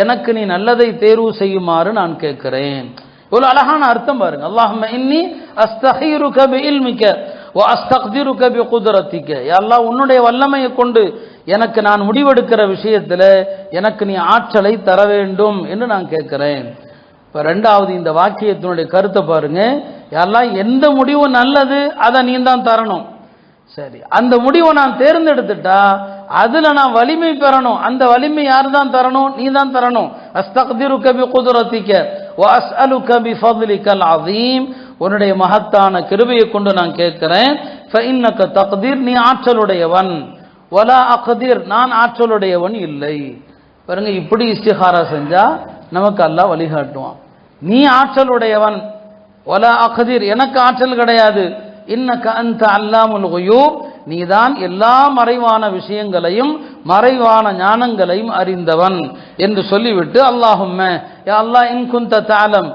எனக்கு நீ நல்லதை தேர்வு செய்யுமாறு நான் கேட்கிறேன். இவ்வளவு அழகான அர்த்தம் பாருங்க. அல்லாஹும்ம இன்னி அஸ்தஹீருக பிஇல்மிக வ அஸ்தக்திருக பிகுத்ரத்திக, யா அல்லாஹ் உன்னுடைய வல்லமையை கொண்டு எனக்கு நான் முடிவெடுக்கிற விஷயத்துல எனக்கு நீ ஆற்றலை தர வேண்டும் என்று நான் கேட்கிறேன். இப்ப 2வது இந்த வாக்கியத்தினுடைய கருத்தை பாருங்க, யா அல்லாஹ் எந்த முடிவு நல்லது அதை நீ தான் தரணும். சரி, அந்த முடிவை நான் தேர்ந்தெடுத்துட்டா அதுல நான் வலிமை பெறணும். அந்த வலிமை யார் தான் தரணும், நீ தான் தரணும். அஸ்தக்திருக பிகுத்ரத்திக வ அஸ்அலுக பிஃضلிகல் அஸீம், உன்னுடைய மகத்தான கிருபையை கொண்டு நான் கேட்கிறேன். ஃபஇன்னக தக்தீர், நீ ஆற்றலுடையவன், வலா அக்தீர், நான் ஆற்றலுடையவன் இல்லை. பாருங்க, இப்படி இஸ்திகாரா செஞ்சா நமக்கு அல்லாஹ் வழிகாட்டுவான். நீ ஆற்றலுடையவன், வலா அக்தீர், எனக்கு ஆற்றல் கிடையாது, இன்னக அன்த அல்லாமுல் குயூப், நீதான் எல்லா மறைவான விஷயங்களையும் மறைவான ஞானங்களையும் அறிந்தவன் என்று சொல்லிவிட்டு அல்லாஹும்ம யா அல்லாஹ் இன் குன்த தஅலம்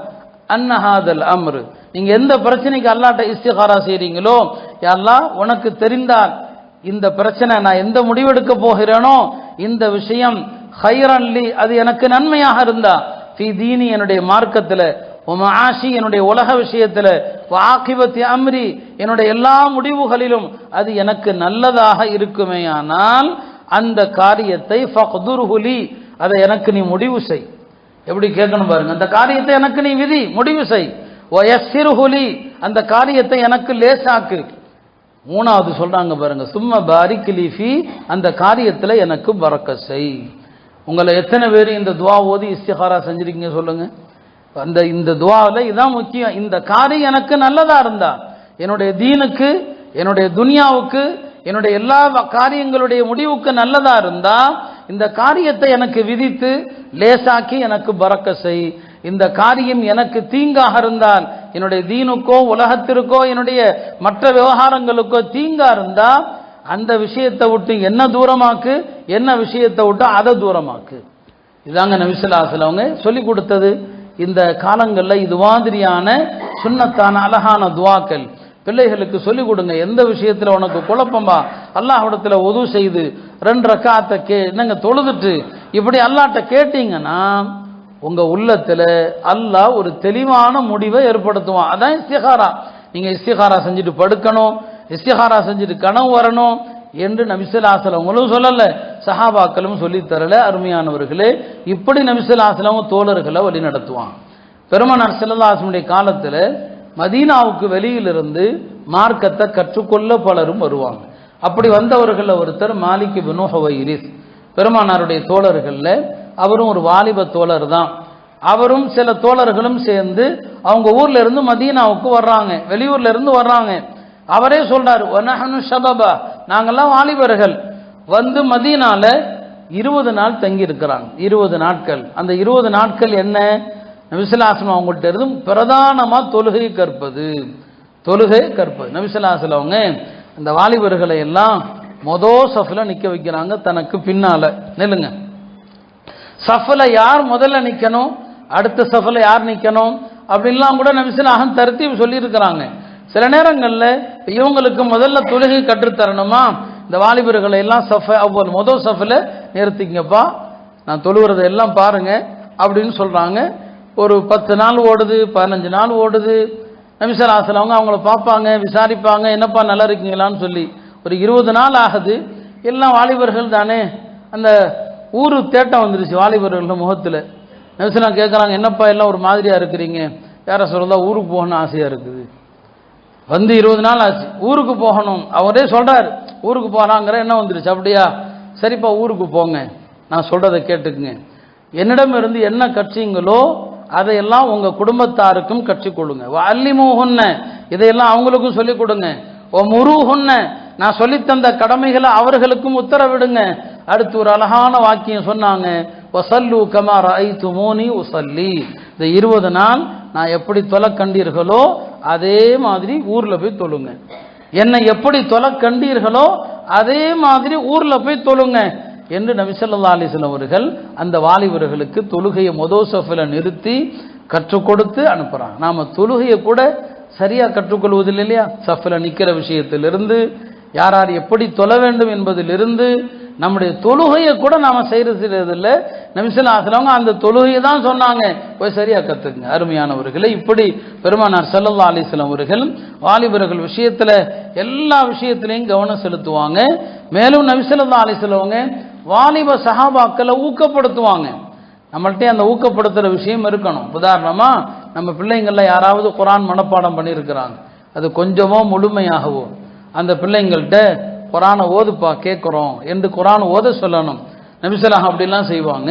அன்ன ஹாதல் அம்ர், நீங்க எந்த பிரச்சனைக்கு அல்லாஹ்ட்ட இஸ்திகாரா செய்றீங்களோ, யா அல்லாஹ் உனக்கு தெரிந்தால் இந்த பிரச்சனை நான் எந்த முடிவெடுக்க போகிறேனோ இந்த விஷயம் ஹைரன் லி, அது எனக்கு நன்மையாக இருந்தா, ஃபீ தீனி என்னுடைய மார்க்கத்தில், ஆஷி என்னுடைய உலக விஷயத்தில், வாகிபத்தி அம்ரி என்னுடைய எல்லா முடிவுகளிலும் அது எனக்கு நல்லதாக இருக்குமேயானால் அந்த காரியத்தை ஃபக்துர்ஹுலி, அதை எனக்கு நீ முடிவு செய். எப்படி கேட்கணும் பாருங்க, அந்த காரியத்தை எனக்கு நீ விதி முடிவு செய். வயஸ்ஸிர்ஹுலி, அந்த காரியத்தை எனக்கு லேசாக்கு. மூணாவது சொல்றாங்க பாருங்க, சும்ம பாரிக் லி ஃபீ, அந்த காரியத்தில் எனக்கு பரக்கத் செய். உங்களை எத்தனை பேர் இந்த துவா ஓதி இஸ்திகாரா செஞ்சிருக்கீங்க சொல்லுங்க. இந்த துவாவில் இதான் முக்கியம். இந்த காரியம் எனக்கு நல்லதா இருந்தா, என்னுடைய தீனுக்கு, என்னுடைய துனியாவுக்கு, என்னுடைய எல்லா காரியங்களுடைய முடிவுக்கு நல்லதா இருந்தா இந்த காரியத்தை எனக்கு விதித்து லேசாக்கி எனக்கு பரக்கத் செய். இந்த காரியம் எனக்கு தீங்காக இருந்தால், என்னுடைய தீனுக்கோ உலகத்திற்கோ என்னுடைய மற்ற விவகாரங்களுக்கோ தீங்கா இருந்தா அந்த விஷயத்தை விட்டு என்ன தூரமாக்கு, என்ன விஷயத்தை விட்டு அதை தூரமாக்கு. இதாங்க நபி ஸல்லல்லாஹு அலைஹி வஸல்லம் அவங்க சொல்லி கொடுத்தது. இந்த காலங்களில் இது மாதிரியான சுன்னத்தான அழகான துவாக்கள் பிள்ளைகளுக்கு சொல்லிக் கொடுங்க. எந்த விஷயத்தில் உனக்கு குழப்பமா அல்லாஹ்விடத்துல உது செய்து 2 ரக்காத்தை என்னங்க தொழுதுட்டு இப்படி அல்லாஹ்ட்ட கேட்டீங்கன்னா உங்க உள்ளத்துல அல்லாஹ் ஒரு தெளிவான முடிவை ஏற்படுத்துவான். அதான் இஸ்திகாரா. நீங்க இஸ்திகாரா செஞ்சுட்டு படுக்கணும், இஸ்திகாரா செஞ்சுட்டு கனவு வரணும் என்று நபி ஸல்லல்லாஹு அலைஹி வஸல்லம் அவங்களும் சொல்லல, சஹாபாக்களும் சொல்லி தரல. அருமையானவர்களே, இப்படி நபி ஸல்லல்லாஹு அலைஹி வஸல்லம் தோழர்களை வழி நடத்துவான். பெருமானார் ஸல்லல்லாஹு அலைஹி வஸல்லம் காலத்துல மதீனாவுக்கு வெளியிலிருந்து மார்க்கத்தை கற்றுக்கொள்ள பலரும் வருவாங்க. அப்படி வந்தவர்கள் ஒருத்தர் மாலிக் இப்னு ஹுவைரிஸ், பெருமானாருடைய தோழர்கள்ல அவரும் ஒரு வாலிப தோழர் தான். அவரும் சில தோழர்களும் சேர்ந்து அவங்க ஊர்ல இருந்து மதீனாவுக்கு வர்றாங்க, வெளியூர்ல இருந்து வர்றாங்க. அவரே சொல்றாரு, வனஹனு ஷபபா, நாங்கெல்லாம் வாலிபர்கள் வந்து மதீனால 20 நாள் தங்கி இருக்கிறாங்க. 20 நாட்கள். அந்த 20 நாட்கள் என்ன, நபி ஸல்லல்லாஹு அலைஹி வஸல்லம் அவங்கள்ட்ட இருந்து பிரதானமா தொழுகை கற்பது. நபி ஸல்லல்லாஹு அலைஹி வஸல்லம் அவங்க அந்த வாலிபர்களை எல்லாம் சஃப்ல நிக்க வைக்கிறாங்க. தனக்கு பின்னால நில்லுங்க. சஃப்ல யார் முதல்ல நிக்கணும், அடுத்த சஃப்ல யார் நிக்கணும் அப்படின்லாம் கூட நபி ஸல்லல்லாஹு அலைஹி வஸல்லம் தர்த்தீப் சொல்லி இருக்கிறாங்க. சில நேரங்கள்ல இவங்களுக்கு முதல்ல தொழுகை கற்றுத்தரணுமா, இந்த வாலிபர்களை எல்லாம் முதல் சஃப்ல நிறுத்திங்கப்பா, நான் தொழுகிறத எல்லாம் பாருங்க அப்படின்னு சொல்றாங்க. ஒரு 10 நாள் ஓடுது, 15 நாள் ஓடுது. நபி ஸல்லல்லாஹு அலைஹி வஸல்லம் அவங்கள பார்ப்பாங்க, விசாரிப்பாங்க, என்னப்பா நல்லா இருக்கீங்களான்னு சொல்லி. ஒரு 20 நாள் ஆகுது. எல்லாம் வாலிபர்கள் தானே, அந்த ஊரு தேட்டம் வந்துருச்சு வாலிபர்கள் முகத்துல. நபி ஸல்லல்லாஹு அலைஹி வஸல்லம் கேட்குறாங்க, என்னப்பா எல்லாம் ஒரு மாதிரியா இருக்கிறீங்க, யார சொல்லலாம் ஊருக்கு போகணும்னு ஆசையா இருக்குது. வந்து 20 நாள் ஆச்சு, ஊருக்கு போகணும். அவரே சொல்றாரு ஊருக்கு போறாங்கிற என்ன வந்துருச்சு. அப்படியா, சரிப்பா ஊருக்கு போங்க, நான் சொல்றதை கேட்டுக்குங்க. என்னிடம் இருந்து என்ன கட்சிங்களோ அதையெல்லாம் உங்க குடும்பத்தாருக்கும் கற்றுக்கொள்ளுங்க. அல்லிமூஹுன்ன, இதையெல்லாம் அவங்களுக்கும் சொல்லிக் கொடுங்க. ஓ முருஹுன்ன, நான் சொல்லித்தந்த கடமைகளை அவர்களுக்கும் உத்தரவிடுங்க. அடுத்து ஒரு அழகான வாக்கியம் சொன்னாங்க, வஸல்லு கமா ரஅய்துமூனி உஸல்லி. இந்த 20 நாள் நான் எப்படி தொலை கண்டீர்களோ அதே மாதிரி ஊர்ல போய் தொழுங்க. என்னை எப்படி தொலை கண்டீர்களோ அதே மாதிரி ஊர்ல போய் தொழுங்க என்று நபி ஸல்லல்லாஹு அலைஹி வஸல்லம் அவர்கள் அந்த வாலிபர்களுக்கு தொழுகையை சஃப்ல நிறுத்தி கற்றுக் கொடுத்து அனுப்புறாங்க. நாம தொழுகையை கூட சரியா கற்றுக்கொள்வதில்லை இல்லையா? சஃப்ல நிக்கிற விஷயத்திலிருந்து, யார் யார் எப்படி தொழ வேண்டும் என்பதிலிருந்து, நம்முடைய தொழுகையை கூட நாம செய்யறதில்லை. நபி ஸல்லல்லாஹு அலைஹி வஸல்லம் அந்த தொழுகையை தான் சொன்னாங்க, போய் சரியா கத்துக்குங்க. அருமையானவர்களே, இப்படி பெருமானார் ஸல்லல்லாஹு அலைஹி வஸல்லம் அவர்கள் வாலிபர்கள் விஷயத்துல எல்லா விஷயத்திலையும் கவனம் செலுத்துவாங்க. மேலும் நபி ஸல்லல்லாஹு அலைஹி வஸல்லம் வாலிப சஹாபாக்களை ஊக்கப்படுத்துவாங்க. நம்மள்கிட்ட அந்த ஊக்கப்படுத்துற விஷயம் இருக்கணும். உதாரணமா, நம்ம பிள்ளைங்கள்ல யாராவது குர்ஆன் மனப்பாடம் பண்ணியிருக்கிறாங்க, அது கொஞ்சமோ முழுமையாகவோ, அந்த பிள்ளைங்கள்ட்ட குர்ஆனை ஓதுப்பா கேட்குறோம் என்று குர்ஆன் ஓத சொல்லணும். நபி ஸல்லல்லாஹு அப்படிலாம் செய்வாங்க.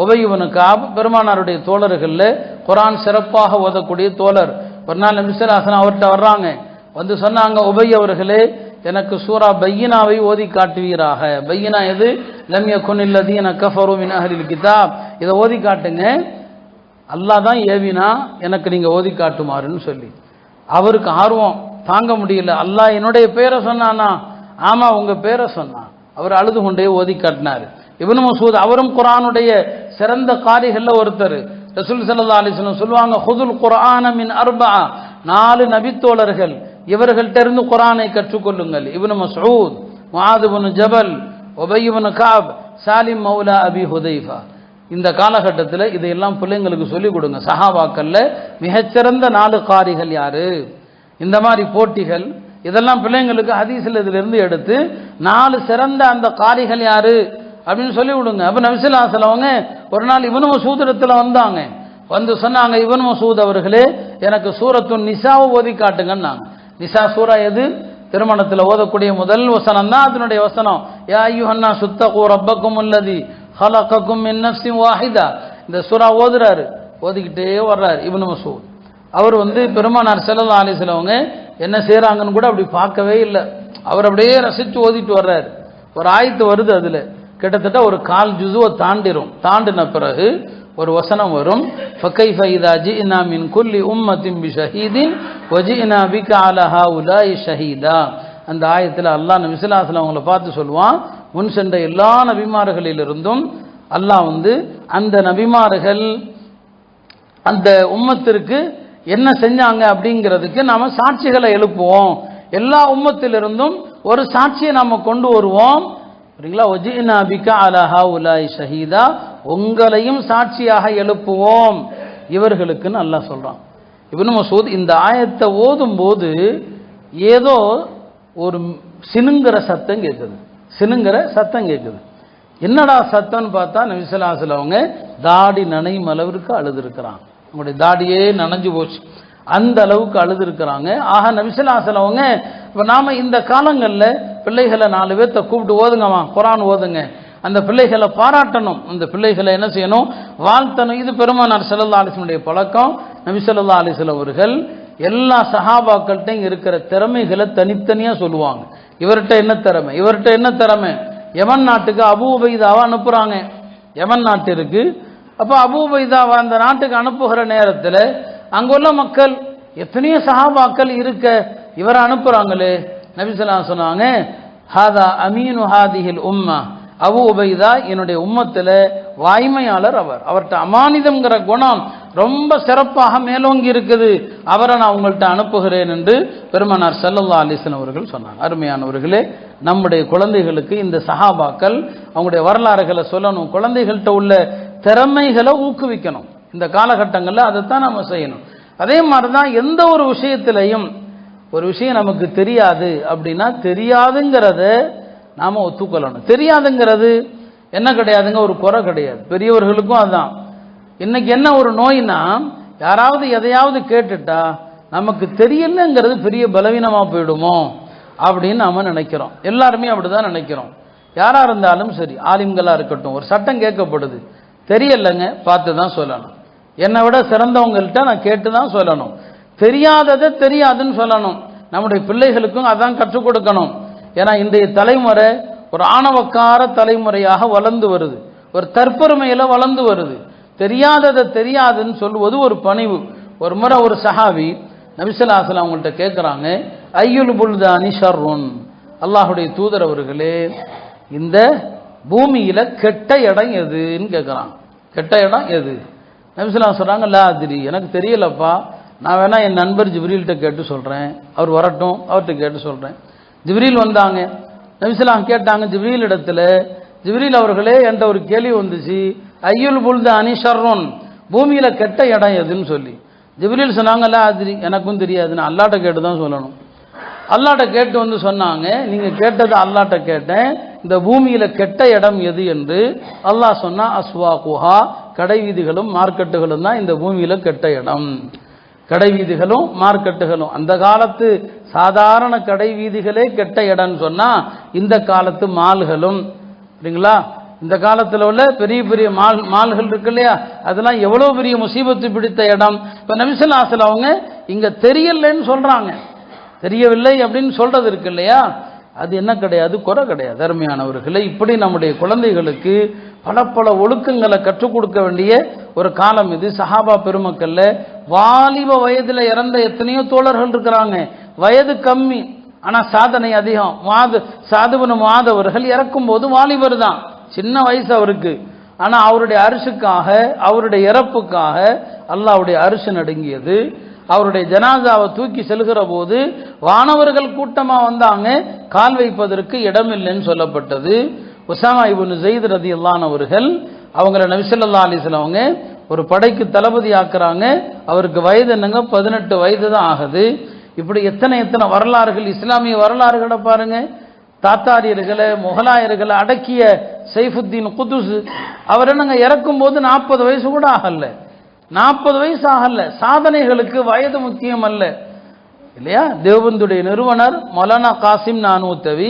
உபய் இப்னு கஅப் பெருமானாருடைய தோழர்கள்ல குர்ஆன் சிறப்பாக ஓதக்கூடிய தோழர். ஒரு நாள் நபி ஸல்லல்லாஹு அலைஹி வஸல்லம் அவர்கிட்ட வர்றாங்க, வந்து சொன்னாங்க, உபய் அவர்களே, எனக்கு சூரா பையினாவை ஓதி காட்டுவீராக. பையினா எது? லம் யகுனில் லதீன கஃபரு மின் அஹ்லில் கிதாப். இதை ஓதி காட்டுங்க, அல்லாஹ் தான் ஏவினா, எனக்கு நீங்க ஓதி காட்டுமாறுன்னு சொல்லி. அவருக்கு ஆர்வம், தாங்க முடியல. அல்லாஹ் என்னுடைய பேரை சொன்னானா? ஆமா, உங்க பேரை சொன்னான். அவர் அழுது கொண்டே ஓதி காட்டினார். இப்னு மஸ்ஊத் அவரும் குர்ஆனுடைய சிறந்த காரிகள்ல ஒருத்தர். ரசூல் ஸல்லல்லாஹு அலைஹி வஸல்லம் சொல்லுவாங்க, ஹுதுல் குர்ஆன மின் அர்பஆ, 4 நபித்தோழர்கள் இவர்கள்ட்ட இருந்து குர்ஆனை கற்றுக்கொள்ளுங்கள். இப்னு மஸ்ஊத், முஆத் இப்னு ஜபல், உபை இப்னு கஅப், சாலிம் மௌலா அபி ஹுதைஃபா. இந்த காலகட்டத்தில் இதையெல்லாம் பிள்ளைங்களுக்கு சொல்லிக் கொடுங்க. சஹாபாக்கள்ல மிகச்சிறந்த 4 காரிகள் யாரு? இந்த மாதிரி போட்டிகள் இதெல்லாம் பிள்ளைங்களுக்கு ஹதீஸ்ல இதிலிருந்து எடுத்து 4 சிறந்த அந்த காரிகள் யாரு அப்படின்னு சொல்லி விடுங்க. அப்ப நபி ஸல்லல்லாஹு அலைஹி வஸல்லம் ஒரு நாள் இப்னு மஸ்ஊத் இடத்துல வந்தாங்க. வந்து சொன்னாங்க, இப்னு மஸ்ஊத் அவர்களே, எனக்கு சூரத்துன் நிசாவை ஓதி காட்டுங்கன்னாங்க. நிசா சூரா எது? திருமணத்தில் ஓதக்கூடிய முதல் வசனம் தான் அதனுடைய வசனம். யா அய்யுஹன்னா சுத்தகு ரப்பக்கும் அல்லதி ஹலகக்கும் மின் நஃப்ஸின் வாஹிதா. இந்த சூரா ஓதுறாரு, ஓதிக்கிட்டே வர்றாரு இப்னு மஸ்ஊத். அவர் பெருமானார் ஸல்லல்லாஹு அலைஹி வஸல்லம் என்ன செய்யறாங்கன்னு கூட அப்படி பார்க்கவே இல்லை. அவர் அப்படியே ரசித்து ஓதிட்டு வர்றாரு. ஒரு ஆயத்து வருது, அதுல கிட்டத்தட்ட ஒரு 1/4 ஜுஸுவை தாண்டிரும். தாண்டின பிறகு ஒரு வசனம் வரும், ஃபகைஃப இதா ஜினா மின் குல்லி உம்மத்தின் பிஷஹீதின் வஜினா பிக அலா ஹாஉலாஇ ஷஹீதா. அந்த ஆயத்தில் அல்லாஹ் நபி ஸல்லல்லாஹு அலைஹி வஸல்லம் அவங்களை பார்த்து சொல்லுவான், முன் சென்ற எல்லா நபிமார்களிலிருந்தும் அல்லாஹ் அந்த நபிமார்கள் அந்த உம்மத்திற்கு என்ன செஞ்சாங்க அப்படிங்கிறதுக்கு நாம சாட்சிகளை எழுப்புவோம். எல்லா உம்மத்திலிருந்தும் ஒரு சாட்சியை நாம கொண்டு வருவோம். சரிங்களா? வஜினா பிக அலா ஹாஉலாஇ ஷஹீதா, உங்களையும் சாட்சியாக எழுப்புவோம் இவர்களுக்குன்னு அல்லாஹ் சொல்றான். இப்னு மஸ்ஊத் இந்த ஆயத்தை ஓதும் போது ஏதோ ஒரு சினுங்கிற சத்தம் கேட்குது. சினுங்கிற சத்தம் கேட்குது. என்னடா சத்தம்னு பார்த்தா நபி ஸல்லல்லாஹு அலைஹி வஸல்லம் அவங்க தாடி நனையும் அளவிற்கு அழுதுருக்கிறாங்க. அவங்களுடைய தாடியே நனைஞ்சு போச்சு, அந்த அளவுக்கு அழுதுருக்கிறாங்க. ஆக நபி ஸல்லல்லாஹு அலைஹி வஸல்லம் அவங்க இப்போ நாம இந்த காலங்களில் பிள்ளைகளை 4 பேர்த்த கூப்பிட்டு ஓதுங்கம்மா, குர்ஆன் ஓதுங்க, அந்த பிள்ளைகளை பாராட்டணும், அந்த பிள்ளைகளை என்ன செய்யணும்? வாழ்த்தணும். இது பெருமானார் ஸல்லல்லாஹு அலைஹி வஸல்லம் பழக்கம். நபி ஸல்லல்லாஹு அலைஹி வஸல்லம் அவர்கள் எல்லா சஹாபாக்கள்கிட்டையும் இருக்கிற திறமைகளை தனித்தனியா சொல்லுவாங்க. இவர்கிட்ட என்ன திறமை, இவர்கிட்ட என்ன திறமை. யமன் நாட்டுக்கு அபூ உபைதாவை அனுப்புறாங்க. யமன் நாட்டு இருக்கு. அப்போ அபூ உபைதாவை அந்த நாட்டுக்கு அனுப்புகிற நேரத்தில் அங்குள்ள மக்கள் எத்தனையோ சஹாபாக்கள் இருக்க இவரை அனுப்புறாங்களே. நபி ஸல்லல்லாஹு அலைஹி வஸல்லம் சொன்னாங்க, ஹாதா அமீனு ஹாதிஹில் உம்மா, அபூ உபைதா என்னுடைய உம்மத்தில் வாய்மையாளர். அவர்கிட்ட அமானிதம்ங்கிற குணம் ரொம்ப சிறப்பாக மேலோங்கி இருக்குது, அவரை நான் உங்கள்கிட்ட அனுப்புகிறேன் என்று பெருமானார் ஸல்லல்லாஹு அலைஹி வஸல்லம் அவர்கள் சொன்னாங்க. அருமையானவர்களே, நம்முடைய குழந்தைகளுக்கு இந்த சஹாபாக்கள் அவங்களுடைய வரலாறுகளை சொல்லணும், குழந்தைகள்கிட்ட உள்ள திறமைகளை ஊக்குவிக்கணும். இந்த காலகட்டங்களில் அதைத்தான் நம்ம செய்யணும். அதே மாதிரி தான் எந்த ஒரு விஷயத்திலையும் ஒரு விஷயம் நமக்கு தெரியாது அப்படின்னா தெரியாதுங்கிறத நாம ஒத்துக்கொள்ளணும். தெரியாதுங்கிறது என்ன கிடையாதுங்க, ஒரு குறை கிடையாது. பெரியவர்களுக்கும் அதுதான். இன்னைக்கு என்ன ஒரு நோய்னா, யாராவது எதையாவது கேட்டுட்டா நமக்கு தெரியலங்கிறது பெரிய பலவீனமா போயிடுமோ அப்படின்னு நாம நினைக்கிறோம். எல்லாருமே அப்படிதான் நினைக்கிறோம். யாரா இருந்தாலும் சரி, ஆலிம்களா இருக்கட்டும், ஒரு சட்டம் கேட்கப்படுது, தெரியலங்க, பார்த்து தான் சொல்லணும். என்னை விட சிறந்தவங்கள்ட்ட நான் கேட்டு தான் சொல்லணும். தெரியாததை தெரியாதுன்னு சொல்லணும். நம்முடைய பிள்ளைகளுக்கும் அதான் கற்றுக் கொடுக்கணும். ஏன்னா இன்றைய தலைமுறை ஒரு ஆணவக்கார தலைமுறையாக வளர்ந்து வருது, ஒரு தற்பெருமையில வளர்ந்து வருது. தெரியாததை தெரியாதுன்னு சொல்லுவது ஒரு பணிவு. ஒரு முறை ஒரு சஹாபி நபி ஸல்லல்லாஹு அலைஹி வஸல்லம் அவங்கள்ட்ட கேட்குறாங்க, ஐயுல் புல்தானி ஷர்ருன், அல்லாஹுடைய தூதர் அவர்களே, இந்த பூமியில கெட்ட இடம் எதுன்னு கேட்குறாங்க. கெட்ட இடம் எது? நபி ஸல்லல்லாஹு அலைஹி வஸல்லம் சொல்றாங்க, லா அதிரி, எனக்கு தெரியலப்பா, நான் வேணா என் நண்பர் ஜிப்ரீல்கிட்ட கேட்டு சொல்றேன், அவர் வரட்டும், அவர்கிட்ட கேட்டு சொல்றேன். ஜிப்ரீல் வந்தாங்க. நபி ஸல்லல்லாஹு அலைஹி வஸல்லம் கேட்டாங்க ஜிப்ரீல் இடத்துல, ஜிப்ரீல் அவர்களே, என்கிட்ட ஒரு கேள்வி வந்துச்சு, ஐயுல் புல்தானி ஷர்ருன், பூமியில கெட்ட இடம் எதுன்னு சொல்லி. ஜிப்ரீல் சொன்னாங்க, லா அதிரி, எனக்கும் தெரியாது, நான் அல்லாஹ்ட்ட கேட்டு தான் சொல்லணும். அல்லாஹ்ட்ட கேட்டு சொன்னாங்க, நீங்க கேட்டது அல்லாஹ்ட்ட கேட்டேன், இந்த பூமியில கெட்ட இடம் எது என்று. அல்லாஹ் சொன்னா, அஸ்வாகுஹா, கடை வீதிகளும் மார்க்கெட்டுகளும் தான் இந்த பூமியில கெட்ட இடம். கடை வீதிகளும் மார்க்கெட்டுகளும். அந்த காலத்து சாதாரண கடை வீதிகளே கெட்ட இடம்னு சொன்னா, இந்த காலத்து மால்களும், சரிங்களா, இந்த காலத்தில் உள்ள பெரிய பெரிய மால்கள் இருக்கு இல்லையா, அதெல்லாம் எவ்வளவு பெரிய முசீபத்து பிடித்த இடம். இப்ப நபி ஸல்லல்லாஹு அலைஹி வஸல்லம் அவங்க இங்க தெரியலன்னு சொல்றாங்க, தெரியவில்லை அப்படின்னு சொல்றது இருக்கு இல்லையா, அது என்ன கிடையாது, குறை கிடையாது. அருமையானவர்களே, இப்படி நம்முடைய குழந்தைகளுக்கு பல பல ஒழுக்கங்களை கற்றுக் கொடுக்க வேண்டிய ஒரு காலம் இது. சஹாபா பெருமக்கள்ல வாலிப வயதுல இறந்த எத்தனையோ தோழர்கள் இருக்கிறாங்க. வயது கம்மி, ஆனால் சாதனை அதிகம். சாதுபுன் முஆத் அவர்கள் இறக்கும் போது வாலிபர் தான், சின்ன வயசு அவருக்கு. ஆனால் அவருடைய அரிசுக்காக, அவருடைய இறப்புக்காக அல்லாஹ்வுடைய அரிசு நடுங்கியது. அவருடைய ஜனாசாவை தூக்கி செல்கிற போது வானவர்கள் கூட்டமாக வந்தாங்க, கால் வைப்பதற்கு இடமில்லைன்னு சொல்லப்பட்டது. உசாமா இப்னு ஸைத் ரலியல்லாஹு அன்ஹு அவர்கள் அவங்கள நபி ஸல்லல்லாஹு அலைஹி வஸல்லம் அவங்க ஒரு படைக்கு தளபதி ஆக்குறாங்க. அவருக்கு வயது என்னங்க, 18 வயது தான் ஆகுது. இப்படி எத்தனை வரலாறுகள், இஸ்லாமிய வரலாறுகளை பாருங்க. தாத்தாரியர்களை, முகலாயர்களை அடக்கிய சைஃபுத்தீன் குதுஸ் அவர் என்னங்க இறக்கும் போது 40 வயசு கூட ஆகல, 40 வயசு ஆகல. சாதனைகளுக்கு வயது முக்கியம் அல்ல இல்லையா? தேவபந்துடைய நிறுவனர் மௌலானா காசிம் நானூத்தவி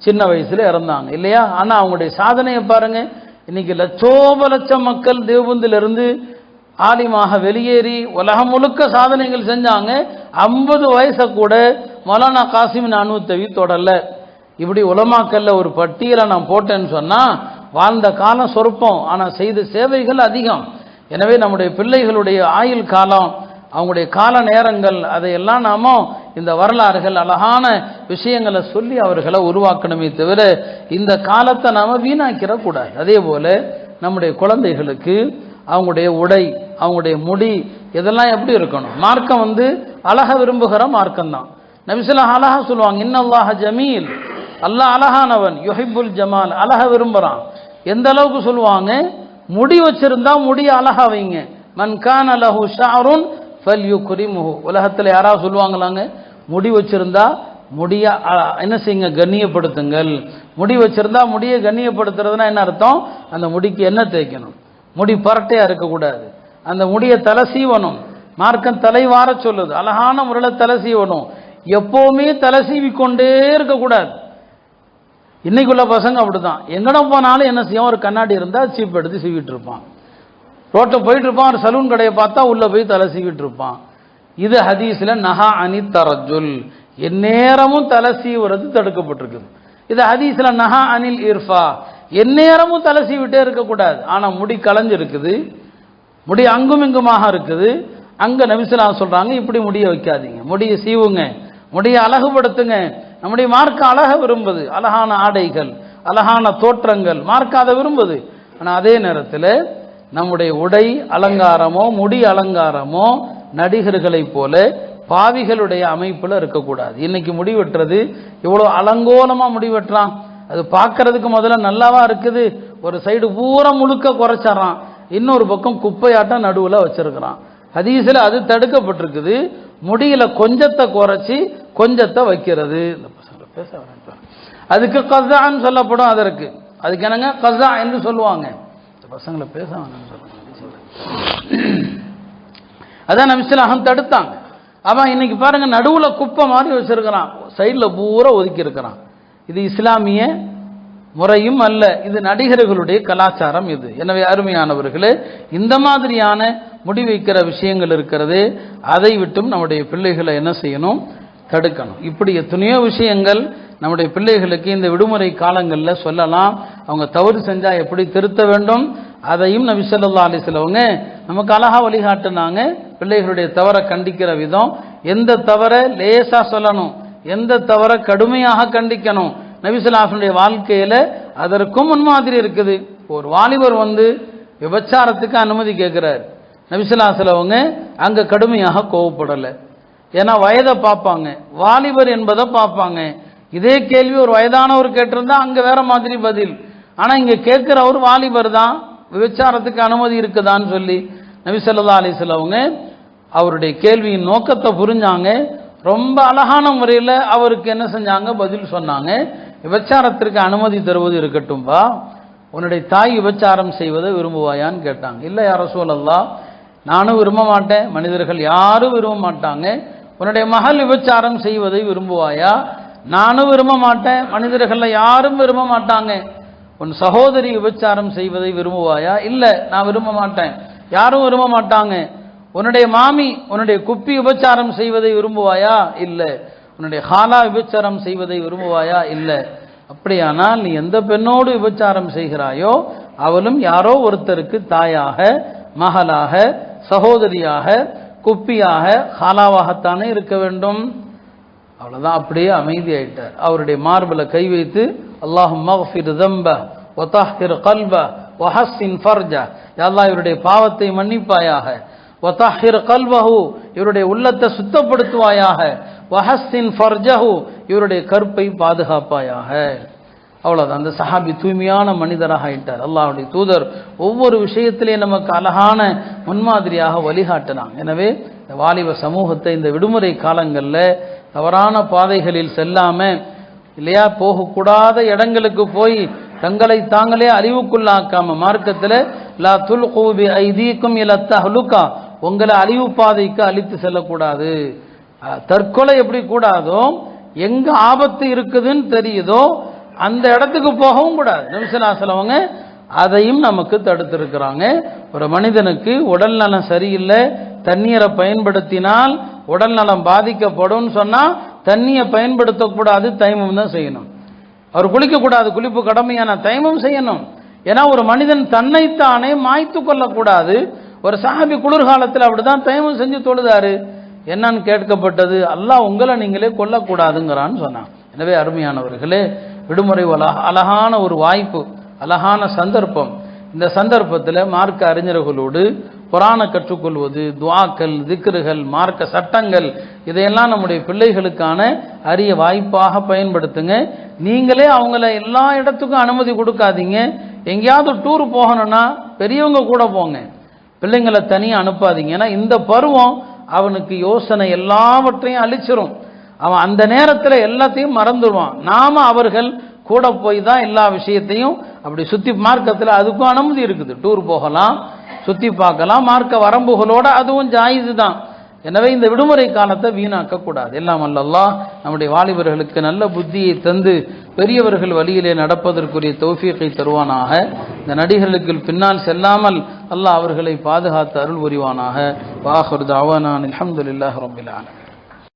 சின்ன வயசுல இறந்தாங்க இல்லையா? ஆனா அவங்களுடைய சாதனையை பாருங்க. இன்னைக்கு லட்சம் மக்கள் தேவபந்திலிருந்து ஆலிமாக வெளியேறி உலகம் முழுக்க சாதனைகள் செஞ்சாங்க. 50 வயசை கூட மௌலானா காசிம் நானூத்தவி தொடரல. இப்படி உலமாக்கல்ல ஒரு பட்டியலை நான் போட்டேன்னு சொன்னா வாழ்ந்த காலம் சொற்பம், ஆனா செய்த சேவைகள் அதிகம். எனவே நம்முடைய பிள்ளைகளுடைய ஆயுள் காலம், அவங்களுடைய கால நேரங்கள், அதையெல்லாம் நாம இந்த வரலாறுகள் அழகான விஷயங்களை சொல்லி அவர்களை உருவாக்கணுமே தவிர இந்த காலத்தை நாம வீணாக்கிற கூடாது. அதே போல நம்முடைய குழந்தைகளுக்கு அவங்களுடைய உடை, அவங்களுடைய முடி, இதெல்லாம் எப்படி இருக்கணும்? மார்க்கம் அழக விரும்புகிற மார்க்கம் தான். நபி ஸல்லல்லாஹு அலைஹி வஸல்லம் சொல்லுவாங்க, இன்னல்லாஹ ஜமீல், அல்லாஹ் அழகானவன், யுஹிப்புல் ஜமால், அழக விரும்புறான். எந்த அளவுக்கு சொல்லுவாங்க? முடி வச்சிருந்தா முடிய அழகா வைங்க. மன் கான லஹு ஷஅருன் ஃபல்யுக்ரிமுஹு. உலகத்தில் யாராவது சொல்லுவாங்களாங்க? முடி வச்சிருந்தா முடிய என்ன செய்யுங்க, கண்ணியப்படுத்துங்கள். முடி வச்சிருந்தா முடியை கண்ணியப்படுத்துறதுனா என்ன அர்த்தம்? அந்த முடிக்கு என்ன தேய்க்கணும்? முடி பரட்டையா இருக்கக்கூடாது, அந்த முடியை தலை சீவணும். மார்க்கம் தலை வார சொல்லுது, அழகான முறையில் தலை சீவணும். எப்பவுமே தலை சீவி கொண்டே இருக்கக்கூடாது. இன்னைக்குள்ள பசங்க அப்படிதான், எங்கட போனாலும் என்ன செய்யும், ஒரு கண்ணாடி இருந்தால் சீப் எடுத்து சீவிட்டு இருப்பான். ரோட்டில் போயிட்டு இருப்பான், ஒரு சலூன் கடையை பார்த்தா உள்ள போய் தலை சீவிட்டு இருப்பான். இது ஹதீஸ்ல நஹா அனி தரஜுல், எந்நேரமும் தலை சீவுறது தடுக்கப்பட்டிருக்குது. இது ஹதீஸ்ல நஹா அனில் இர்ஃபா, எந்நேரமும் தலை சீவிட்டே இருக்கக்கூடாது. ஆனா முடி களைஞ்சிருக்குது, முடி அங்கும் இங்குமாக இருக்குது. அங்க நபி ஸல்லல்லாஹு அலைஹி வஸல்லம் சொல்றாங்க, இப்படி முடிய வைக்காதீங்க, முடியை சீவுங்க, முடியை அழகுபடுத்துங்க. நம்முடைய மார்க்க அழக விரும்புது, அழகான ஆடைகள், அழகான தோற்றங்கள், மார்க்க அதை விரும்புது. ஆனால் அதே நேரத்தில் நம்முடைய உடை அலங்காரமோ முடி அலங்காரமோ நடிகர்களை போல பாவிகளுடைய அமைப்பில் இருக்கக்கூடாது. இன்னைக்கு முடி வெட்டுறது இவ்வளோ அலங்கோலமாக முடி வெட்டுறான், அது பார்க்கறதுக்கு முதல்ல நல்லாவா இருக்குது. ஒரு சைடு பூரா முழுக்க குறைச்சிட்றான், இன்னொரு பக்கம் குப்பையாட்டம் நடுவில் வச்சிருக்கிறான். ஹதீஸில் அது தடுக்கப்பட்டிருக்குது. முடியில கொஞ்சத்தை குறைச்சி கொஞ்சத்தை வைக்கிறது. அதுக்கு கஸான்னு சொல்லப்படும். அதுக்கு என்னங்க கஸா என்று சொல்லுவாங்க. பசங்களை பேச அதான் நபி ஸல்லல்லாஹு அலைஹி வஸல்லம் தடுத்தாங்க. அவன் இன்னைக்கு பாருங்க நடுவுல குப்பை மாதிரி வச்சிருக்கிறான், சைட்ல பூரா ஒதுக்கி இருக்கிறான். இது இஸ்லாமிய முறையும் அல்ல, இது நடிகர்களுடைய கலாச்சாரம் இது. எனவே அருமையானவர்களே, இந்த மாதிரியான முடிவைக்கிற விஷயங்கள் இருக்கிறது, அதை விட்டும் நம்முடைய பிள்ளைகளை என்ன செய்யணும், தடுக்கணும். இப்படி எத்தனையோ விஷயங்கள் நம்முடைய பிள்ளைகளுக்கு இந்த விடுமுறை காலங்களில் சொல்லலாம். அவங்க தவறு செஞ்சா எப்படி திருத்த வேண்டும், அதையும் நபி ஸல்லல்லாஹு அலைஹி வஸல்லம் நமக்கு அழகா வழிகாட்டுனாங்க. பிள்ளைகளுடைய தவறை கண்டிக்கிற விதம், எந்த தவறை லேசா சொல்லணும், எந்த தவறை கடுமையாக கண்டிக்கணும். நபி ஸல்லல்லாஹு அலைஹி வஸல்லம் வாழ்க்கையில அதற்கும் முன்மாதிரி இருக்குது. ஒரு வாலிபர் விபச்சாரத்துக்கு அனுமதி கேட்கிறார். நபி ஸல்லல்லாஹு அலைஹி வஸல்லம் அங்க கடுமையாக கோவப்படலை. ஏன்னா வயதை பார்ப்பாங்க, வாலிபர் என்பதை பார்ப்பாங்க. இதே கேள்வி ஒரு வயதானவர் கேட்டிருந்தா அங்க வேற மாதிரி பதில். ஆனா இங்க கேட்கிற ஒரு வாலிபர் தான், விபச்சாரத்துக்கு அனுமதி இருக்குதான்னு சொல்லி நபி ஸல்லல்லாஹு அலைஹி வஸல்லம் அவருடைய கேள்வியின் நோக்கத்தை புரிஞ்சாங்க. ரொம்ப அழகான முறையில் அவருக்கு என்ன செஞ்சாங்க, பதில் சொன்னாங்க. விபச்சாரத்திற்கு அனுமதி தருவது இருக்கட்டும்பா, உன்னுடைய தாய் விபச்சாரம் செய்வதை விரும்புவாயான்னு கேட்டாங்க. இல்லை யா ரசூலல்லாஹ், நானும் விரும்ப மாட்டேன், மனிதர்கள் யாரும் விரும்ப மாட்டாங்க. உன்னுடைய மகள் விபச்சாரம் செய்வதை விரும்புவாயா? நானும் விரும்ப மாட்டேன், மனிதர்கள் யாரும் விரும்ப மாட்டாங்க. உன் சகோதரி விபச்சாரம் செய்வதை விரும்புவாயா? இல்லை, நான் விரும்ப மாட்டேன், யாரும் விரும்ப மாட்டாங்க. உன்னுடைய மாமி, உன்னுடைய குப்பி விபச்சாரம் செய்வதை விரும்புவாயா? இல்லை. உன்னுடைய ஹாலா விபச்சாரம் செய்வதை விரும்புவாயா? இல்லை. அப்படியானால் நீ எந்த பெண்ணோடு விபச்சாரம் செய்கிறாயோ அவளும் யாரோ ஒருத்தருக்கு தாயாக, மகளாக, சகோதரியாக, குப்பியாக, ஹாலாவாகத்தானே இருக்க வேண்டும். அவ்வளோதான், அப்படியே அமைதியாயிட்டார். அவருடைய மார்பில் கை வைத்து அல்லாஹும்ம மக்ஃபிர் தம்ப வதஹிர் கல்ப வஹஸ்ஸின் ஃபர்ஜ, யா அல்லாஹ் இவருடைய பாவத்தை மன்னிப்பாயாக, வதஹிர் கல்பஹு இவருடைய உள்ளத்தை சுத்தப்படுத்துவாயாக, வஹஸ்ஸின் ஃபர்ஜஹு இவருடைய கற்பை பாதுகாப்பாயாக. அவ்வளோதான். அந்த சஹாபி தூய்மையான மனிதராக ஆயிட்டார். அல்லாஹ்வுடைய தூதர் ஒவ்வொரு விஷயத்திலேயும் நமக்கு அழகான முன்மாதிரியாக வழிகாட்டினாங்க. எனவே இந்த வாலிப சமூகத்தை இந்த விடுமுறை காலங்களில் தவறான பாதைகளில் செல்லாம இல்லையா, போகக்கூடாத இடங்களுக்கு போய் தங்களை தாங்களே அழிவுக்குள்ளாக்காம, மார்க்கத்தில் லா துல்கு பி ஐதீக்கும் இலா தஹ்லுகா, உங்களை அழிவு பாதைக்கு அழித்து செல்லக்கூடாது. தற்கொலை எப்படி கூடாதோ, எங்க ஆபத்து இருக்குதுன்னு தெரியுதோ அந்த இடத்துக்கு போகவும் கூடாது. நபி ஸல்லல்லாஹு அலைஹி வஸல்லம் அதையும் நமக்கு தடுத்திருக்கிறாங்க. ஒரு மனிதனுக்கு உடல் நலம் சரியில்லை, தண்ணீரை பயன்படுத்தினால் உடல் நலம் பாதிக்கப்படும் சொன்னா தண்ணியை பயன்படுத்தக்கூடாது, தைமம் தான் செய்யணும். அவர் குளிக்கக்கூடாது, குளிப்பு கடமையான, தைமம் செய்யணும். ஏன்னா ஒரு மனிதன் தன்னைத்தானே மாய்த்து கொள்ளக்கூடாது. ஒரு சஹாபி குளிர்காலத்தில் அப்படிதான் தைமம் செஞ்சு தொழுதாரு. என்னன்னு கேட்கப்பட்டது, அல்லாஹ் உங்களை நீங்களே கொல்லக்கூடாதுங்கிறான்னு சொன்னான். எனவே அருமையானவர்களே, விடுமுறை அழகான ஒரு வாய்ப்பு, அழகான சந்தர்ப்பம். இந்த சந்தர்ப்பத்தில் மார்க்க அறிஞர்களோடு குர்ஆனை கற்றுக்கொள்வது, துஆக்கள், திக்ருகள், மார்க்க சட்டங்கள், இதையெல்லாம் நம்முடைய பிள்ளைகளுக்கான அரிய வாய்ப்பாக பயன்படுத்துங்க. நீங்களே அவங்கள எல்லா இடத்துக்கும் அனுமதி கொடுக்காதீங்க. எங்கேயாவது டூர் போகணும்னா பெரியவங்க கூட போங்க, பிள்ளைங்களை தனியாக அனுப்பாதீங்க. ஏன்னா இந்த பருவம் அவனுக்கு யோசனை எல்லாவற்றையும் அழிச்சிரும். அவன் அந்த நேரத்தில் எல்லாத்தையும் மறந்துடுவான். நாம அவர்கள் கூட போய் தான் எல்லா விஷயத்தையும் அப்படி சுற்றி, மார்க்கத்தில் அதுக்கும் அனுமதி இருக்குது. டூர் போகலாம், சுற்றி பார்க்கலாம், மார்க்க வரம்புகளோட, அதுவும் ஜாயிது தான். எனவே இந்த விடுமுறை காலத்தை வீணாக்க கூடாது. எல்லாம் அல்லாஹ் நம்முடைய வாலிபர்களுக்கு நல்ல புத்தியை தந்து பெரியவர்கள் வழியிலே நடப்பதற்குரிய தௌஃபீகை தருவானாக. இந்த நடிகர்களுக்கு பின்னால் செல்லாமல் அல்லாஹ் அவர்களை பாதுகாத்து அருள் புரிவானாக. வாஹிரு தஅவானா அல்ஹம்துலில்லாஹி ரப்பில் ஆலமீன்.